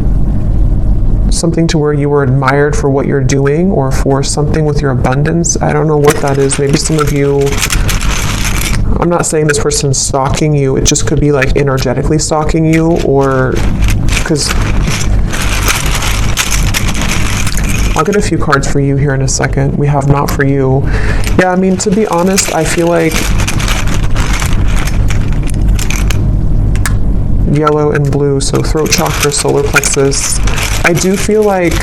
something to where you were admired for what you're doing, or for something with your abundance. I don't know what that is. Maybe some of you, I'm not saying this person's stalking you, it just could be like energetically stalking you, or because I'll get a few cards for you here in a second. We have not for you. Yeah, I mean, to be honest, I feel like yellow and blue, so throat chakra, solar plexus. I do feel like,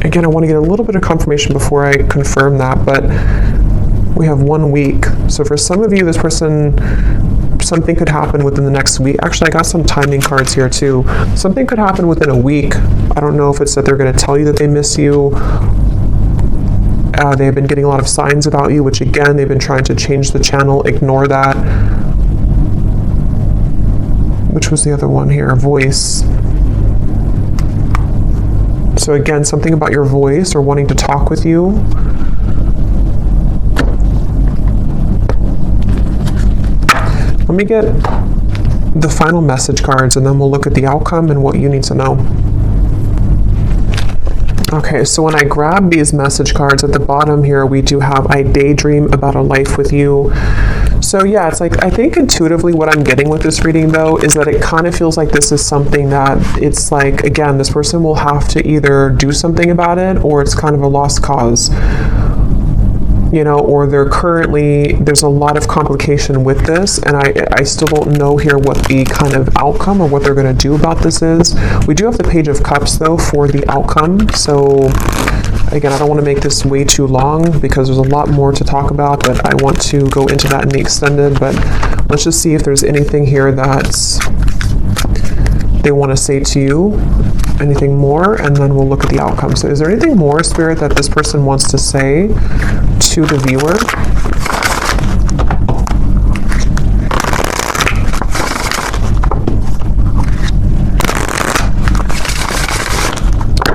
again, I want to get a little bit of confirmation before I confirm that, but we have 1 week. So for some of you, this person, something could happen within the next week. Actually, I got some timing cards here too. Something could happen within a week. I don't know if it's that they're going to tell you that they miss you. They've been getting a lot of signs about you, which again, they've been trying to change the channel. Ignore that. Which was the other one here? Voice. So again, something about your voice, or wanting to talk with you. Let me get the final message cards, and then we'll look at the outcome and what you need to know. Okay, so when I grab these message cards at the bottom here, we do have, I daydream about a life with you. So yeah, it's like, I think intuitively what I'm getting with this reading though, is that it kind of feels like this is something that it's like, again, this person will have to either do something about it, or it's kind of a lost cause. You know, or there's a lot of complication with this, and I still don't know here what the kind of outcome or what they're going to do about this is. We do have the Page of Cups though for the outcome, so again, I don't want to make this way too long because there's a lot more to talk about, but I want to go into that in the extended. But let's just see if there's anything here that they want to say to you, anything more, and then we'll look at the outcome. So is there anything more, Spirit, that this person wants to say to the viewer?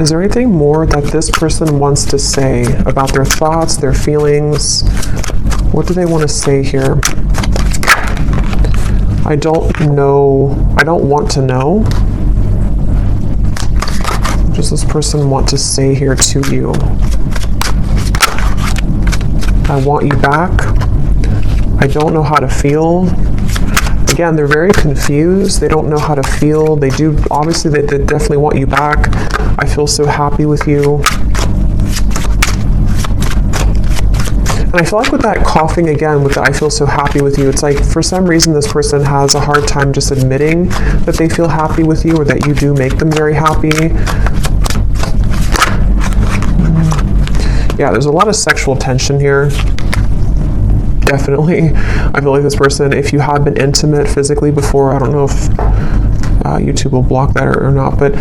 Is there anything more that this person wants to say about their thoughts, their feelings? What do they want to say here? I don't know. I don't want to know. What does this person want to say here to you? I want you back. I don't know how to feel. Again, they're very confused. They don't know how to feel. They do, obviously, they definitely want you back. I feel so happy with you. And I feel like with that coughing again, with the I feel so happy with you, it's like for some reason this person has a hard time just admitting that they feel happy with you, or that you do make them very happy. Yeah, there's a lot of sexual tension here. Definitely. I feel like this person, if you have been intimate physically before, I don't know if YouTube will block that or not. But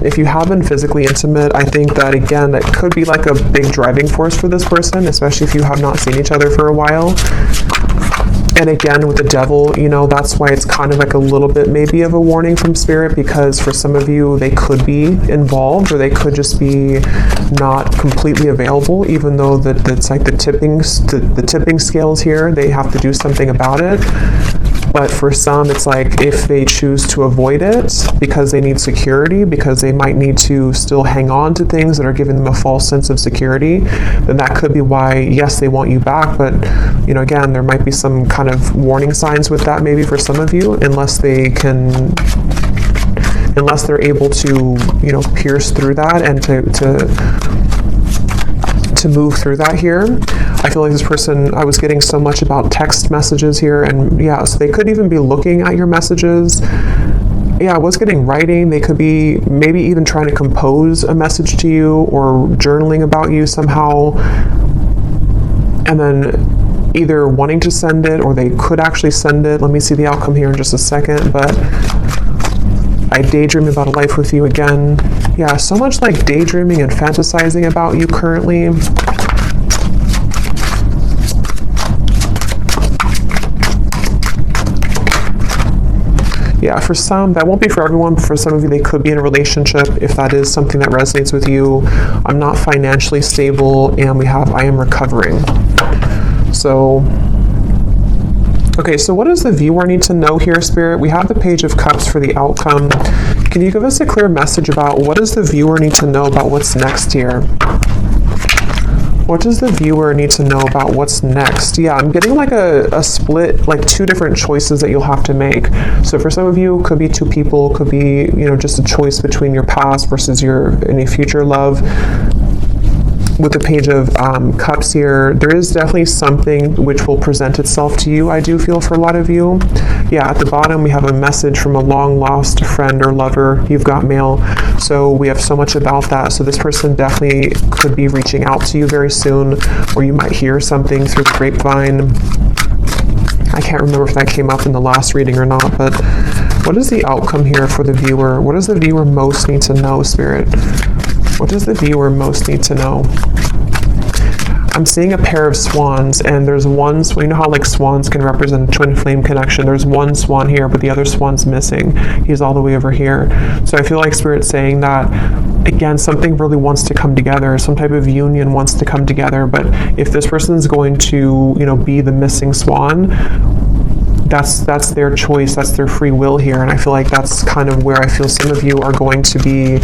if you have been physically intimate, I think that, again, that could be like a big driving force for this person, especially if you have not seen each other for a while. And again, with the devil, you know, that's why it's kind of like a little bit maybe of a warning from spirit, because for some of you, they could be involved, or they could just be not completely available, even though it's like the tipping scales here, they have to do something about it. But for some, it's like if they choose to avoid it because they need security, because they might need to still hang on to things that are giving them a false sense of security, then that could be why, yes, they want you back. But, you know, again, there might be some kind of warning signs with that maybe for some of you, unless they're able to, you know, pierce through that and to move through that here. I feel like this person, I was getting so much about text messages here, and yeah, so they could even be looking at your messages. Yeah, I was getting writing. They could be maybe even trying to compose a message to you or journaling about you somehow, and then either wanting to send it, or they could actually send it. Let me see the outcome here in just a second. But I daydream about a life with you again. Yeah, so much like daydreaming and fantasizing about you currently. Yeah, for some, that won't be for everyone, but for some of you, they could be in a relationship if that is something that resonates with you. I'm not financially stable, and I am recovering. So, okay, so what does the viewer need to know here, Spirit? We have the Page of Cups for the outcome. Can you give us a clear message about what does the viewer need to know about what's next here? What does the viewer need to know about what's next? Yeah, I'm getting like a split, like two different choices that you'll have to make. So for some of you, it could be two people, could be, you know, just a choice between your past versus any future love. With the Page of Cups here, there is definitely something which will present itself to you, I do feel, for a lot of you. Yeah, at the bottom, we have a message from a long-lost friend or lover. You've got mail. So we have so much about that. So this person definitely could be reaching out to you very soon, or you might hear something through the grapevine. I can't remember if that came up in the last reading or not, but what is the outcome here for the viewer? What does the viewer most need to know, Spirit? What does the viewer most need to know? I'm seeing a pair of swans, and there's one, you know how like swans can represent a twin flame connection. There's one swan here, but the other swan's missing. He's all the way over here. So I feel like Spirit's saying that, again, something really wants to come together. Some type of union wants to come together. But if this person's going to, you know, be the missing swan, that's their choice, that's their free will here. And I feel like that's kind of where I feel some of you are going to be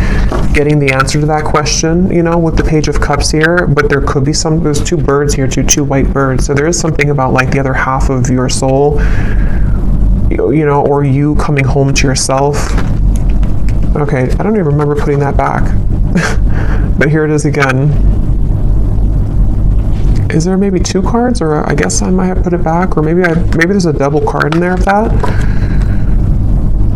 getting the answer to that question, you know, with the Page of Cups here. But there could be there's two birds here, two white birds. So there is something about like the other half of your soul, you know, or you coming home to yourself. Okay, I don't even remember putting that back. But here it is again. Is there maybe two cards, or I guess I might have put it back, or maybe there's a double card in there of that.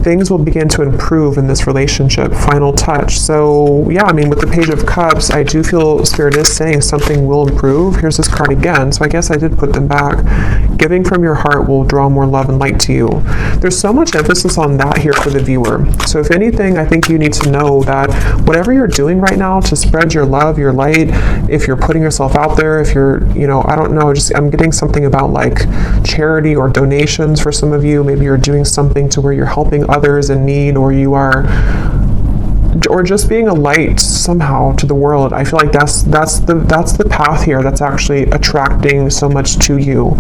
Things will begin to improve in this relationship. Final touch. So yeah, I mean, with the Page of Cups, I do feel Spirit is saying something will improve. Here's this card again. So I guess I did put them back. Giving from your heart will draw more love and light to you. There's so much emphasis on that here for the viewer. So if anything, I think you need to know that whatever you're doing right now to spread your love, your light, if you're putting yourself out there, if you're, you know, I don't know, I'm getting something about like charity or donations for some of you. Maybe you're doing something to where you're helping others in need, or just being a light somehow to the world. I feel like that's the path here that's actually attracting so much to you.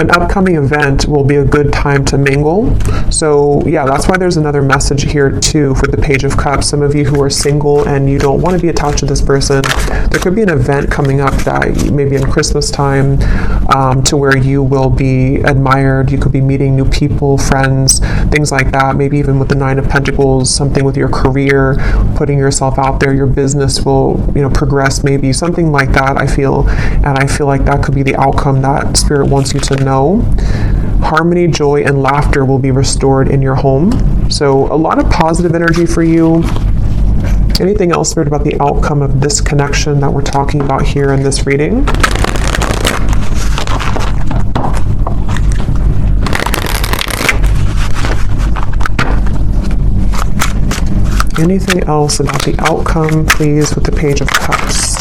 An upcoming event will be a good time to mingle. So yeah, that's why there's another message here too for the Page of Cups. Some of you who are single and you don't want to be attached to this person, there could be an event coming up that maybe in Christmas time, to where you will be admired. You could be meeting new people, friends, things like that. Maybe even with the Nine of Pentacles, something with your career, putting yourself out there, your business will, you know, progress, maybe something like that, I feel. And I feel like that could be the outcome that Spirit wants you to know. Harmony, joy, and laughter will be restored in your home. So a lot of positive energy for you. Anything else, Spirit, about the outcome of this connection that we're talking about here in this reading? Anything else about the outcome, please, with the Page of Cups?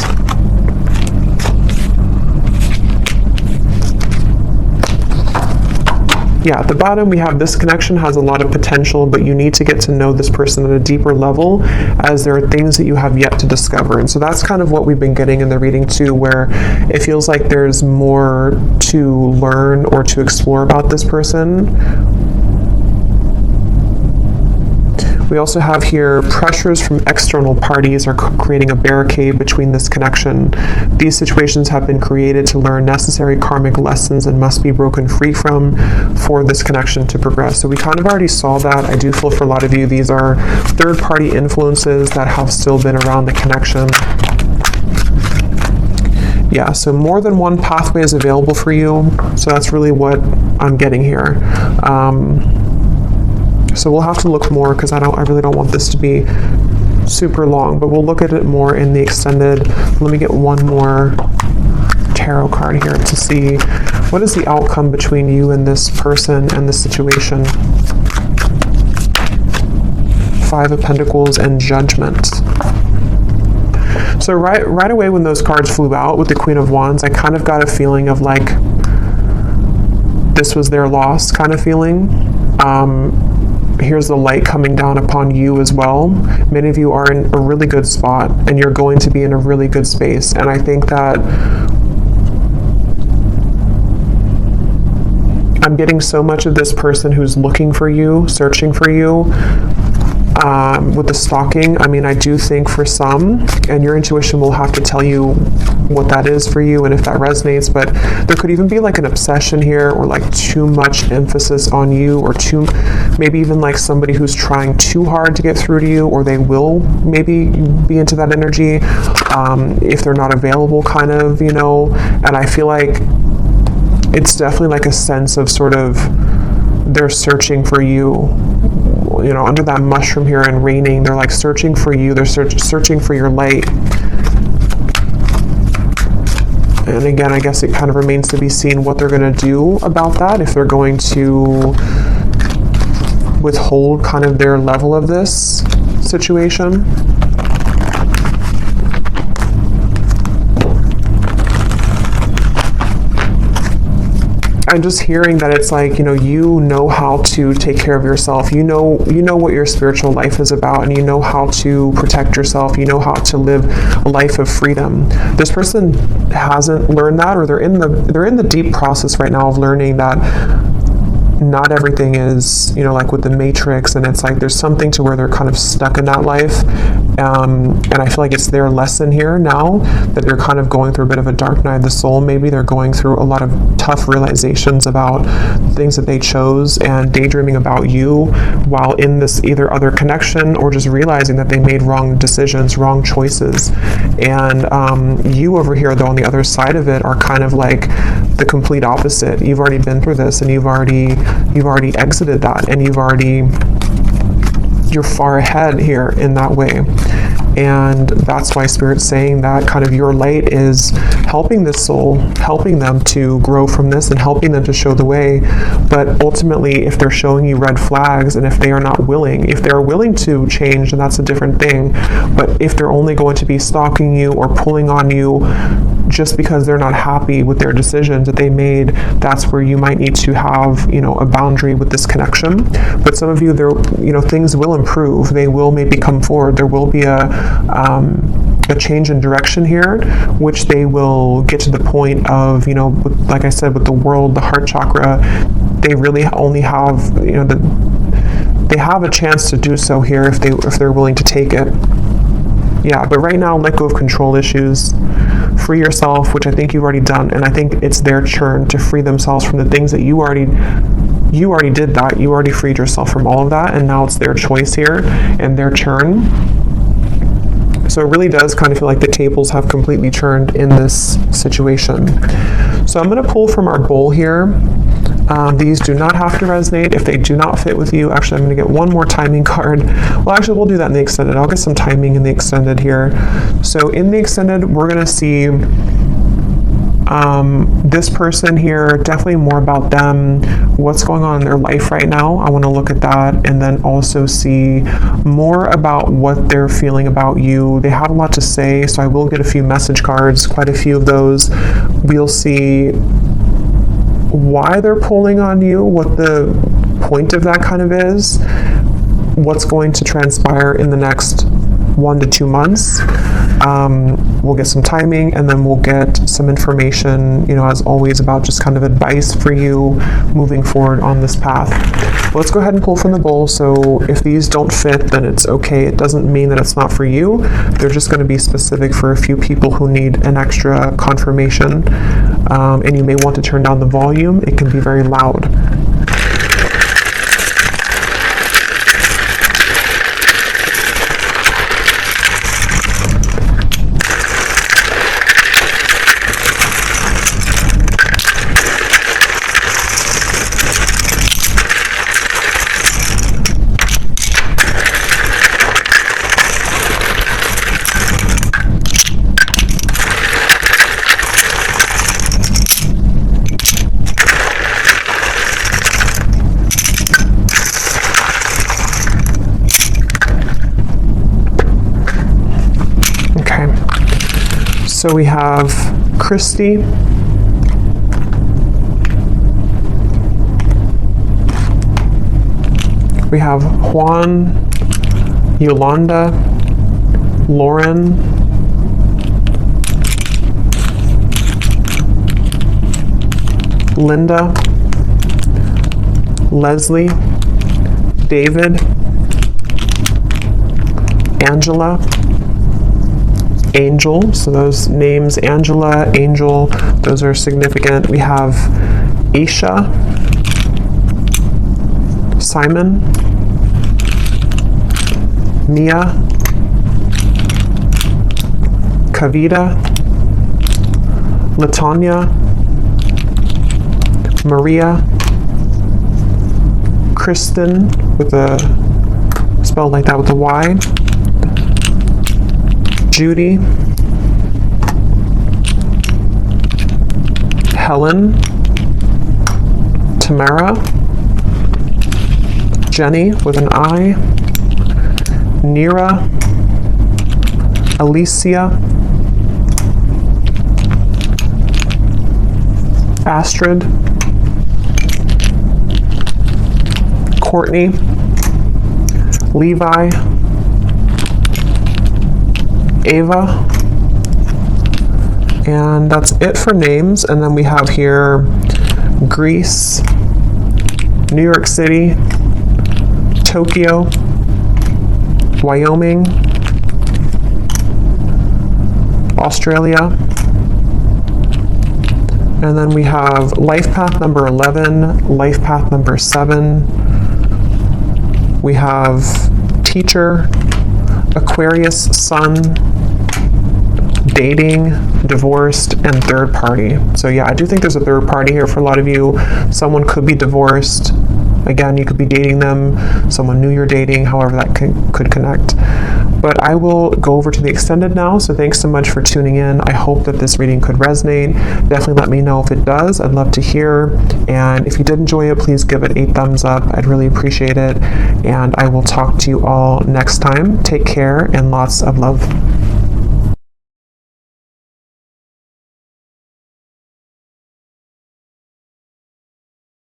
Yeah, at the bottom we have this connection has a lot of potential, but you need to get to know this person at a deeper level, as there are things that you have yet to discover. And so that's kind of what we've been getting in the reading too, where it feels like there's more to learn or to explore about this person. We also have here pressures from external parties are creating a barricade between this connection. These situations have been created to learn necessary karmic lessons and must be broken free from for this connection to progress. So we kind of already saw that. I do feel for a lot of you, these are third-party influences that have still been around the connection. Yeah, so more than one pathway is available for you. So that's really what I'm getting here. So we'll have to look more, because I really don't want this to be super long, but we'll look at it more in the extended. Let me get one more tarot card here to see what is the outcome between you and this person and this situation. Five of Pentacles and Judgment. So right away when those cards flew out with the Queen of Wands, I kind of got a feeling of like this was their loss kind of feeling. Here's the light coming down upon you as well. Many of you are in a really good spot, and you're going to be in a really good space. And I think that I'm getting so much of this person who's looking for you, searching for you. With the stalking, I mean, I do think for some, and your intuition will have to tell you what that is for you and if that resonates, but there could even be like an obsession here, or like too much emphasis on you, or maybe even like somebody who's trying too hard to get through to you, or they will maybe be into that energy if they're not available, kind of, you know. And I feel like it's definitely like a sense of sort of they're searching for you. You know, under that mushroom here and raining, they're like searching for you. They're searching for your light. And again, I guess it kind of remains to be seen what they're going to do about that. If they're going to withhold kind of their level of this situation. I'm just hearing that it's like, you know how to take care of yourself. You know what your spiritual life is about, and you know how to protect yourself. You know how to live a life of freedom. This person hasn't learned that, or they're in the deep process right now of learning that not everything is, like with the Matrix, and it's like there's something to where they're kind of stuck in that life. And I feel like it's their lesson here now that they're kind of going through a bit of a dark night of the soul. Maybe they're going through a lot of tough realizations about things that they chose, and daydreaming about you while in this either other connection, or just realizing that they made wrong decisions, wrong choices. And you over here, though, on the other side of it, are kind of like the complete opposite. You've already been through this, and you've already exited that, and you're far ahead here in that way. And that's why Spirit's saying that kind of your light is helping this soul, helping them to grow from this, and helping them to show the way. But ultimately, if they're showing you red flags, and if they are not willing, if they're willing to change, then that's a different thing. But if they're only going to be stalking you or pulling on you just because they're not happy with their decisions that they made, that's where you might need to have, a boundary with this connection. But some of you, things will improve. They will maybe come forward. There will be a change in direction here, which they will get to the point of, like I said, with the world, the heart chakra, they really only have, they have a chance to do so here if they're willing to take it. Yeah, but right now, let go of control issues. Free yourself, which I think you've already done, and I think it's their turn to free themselves from the things that you already did that. You already freed yourself from all of that, and now it's their choice here and their turn. So it really does kind of feel like the tables have completely turned in this situation. So I'm going to pull from our bowl here. These do not have to resonate if they do not fit with you. Actually, I'm going to get one more timing card. Well, actually, we'll do that in the extended. I'll get some timing in the extended here. So in the extended, we're going to see This person here, definitely more about them, what's going on in their life right now. I want to look at that and then also see more about what they're feeling about you. They have a lot to say, so I will get a few message cards, quite a few of those. We'll see why they're pulling on you, what the point of that kind of is, what's going to transpire in the next 1 to 2 months. We'll get some timing, and then we'll get some information, as always, about just kind of advice for you moving forward on this path. Let's go ahead and pull from the bowl. So if these don't fit, then it's okay. It doesn't mean that it's not for you. They're just going to be specific for a few people who need an extra confirmation. And you may want to turn down the volume. It can be very loud. So we have Christy, we have Juan, Yolanda, Lauren, Linda, Leslie, David, Angela, Angel. So those names, Angela, Angel, those are significant. We have Aisha, Simon, Mia, Kavita, Latanya, Maria, Kristen, with a spelled like that with a Y, Judy, Helen, Tamara, Jenny with an I, Nira, Alicia, Astrid, Courtney, Levi, Ava, and that's it for names. And then we have here Greece, New York City, Tokyo, Wyoming, Australia, and then we have life path number 11, life path number 7. We have teacher, Aquarius, sun, dating, divorced, and third party. So yeah, I do think there's a third party here for a lot of you. Someone could be divorced. Again, you could be dating them, someone new you're dating, however that could connect. But I will go over to the extended now, so thanks so much for tuning in. I hope that this reading could resonate. Definitely let me know if it does. I'd love to hear. And if you did enjoy it, please give it a thumbs up. I'd really appreciate it. And I will talk to you all next time. Take care and lots of love.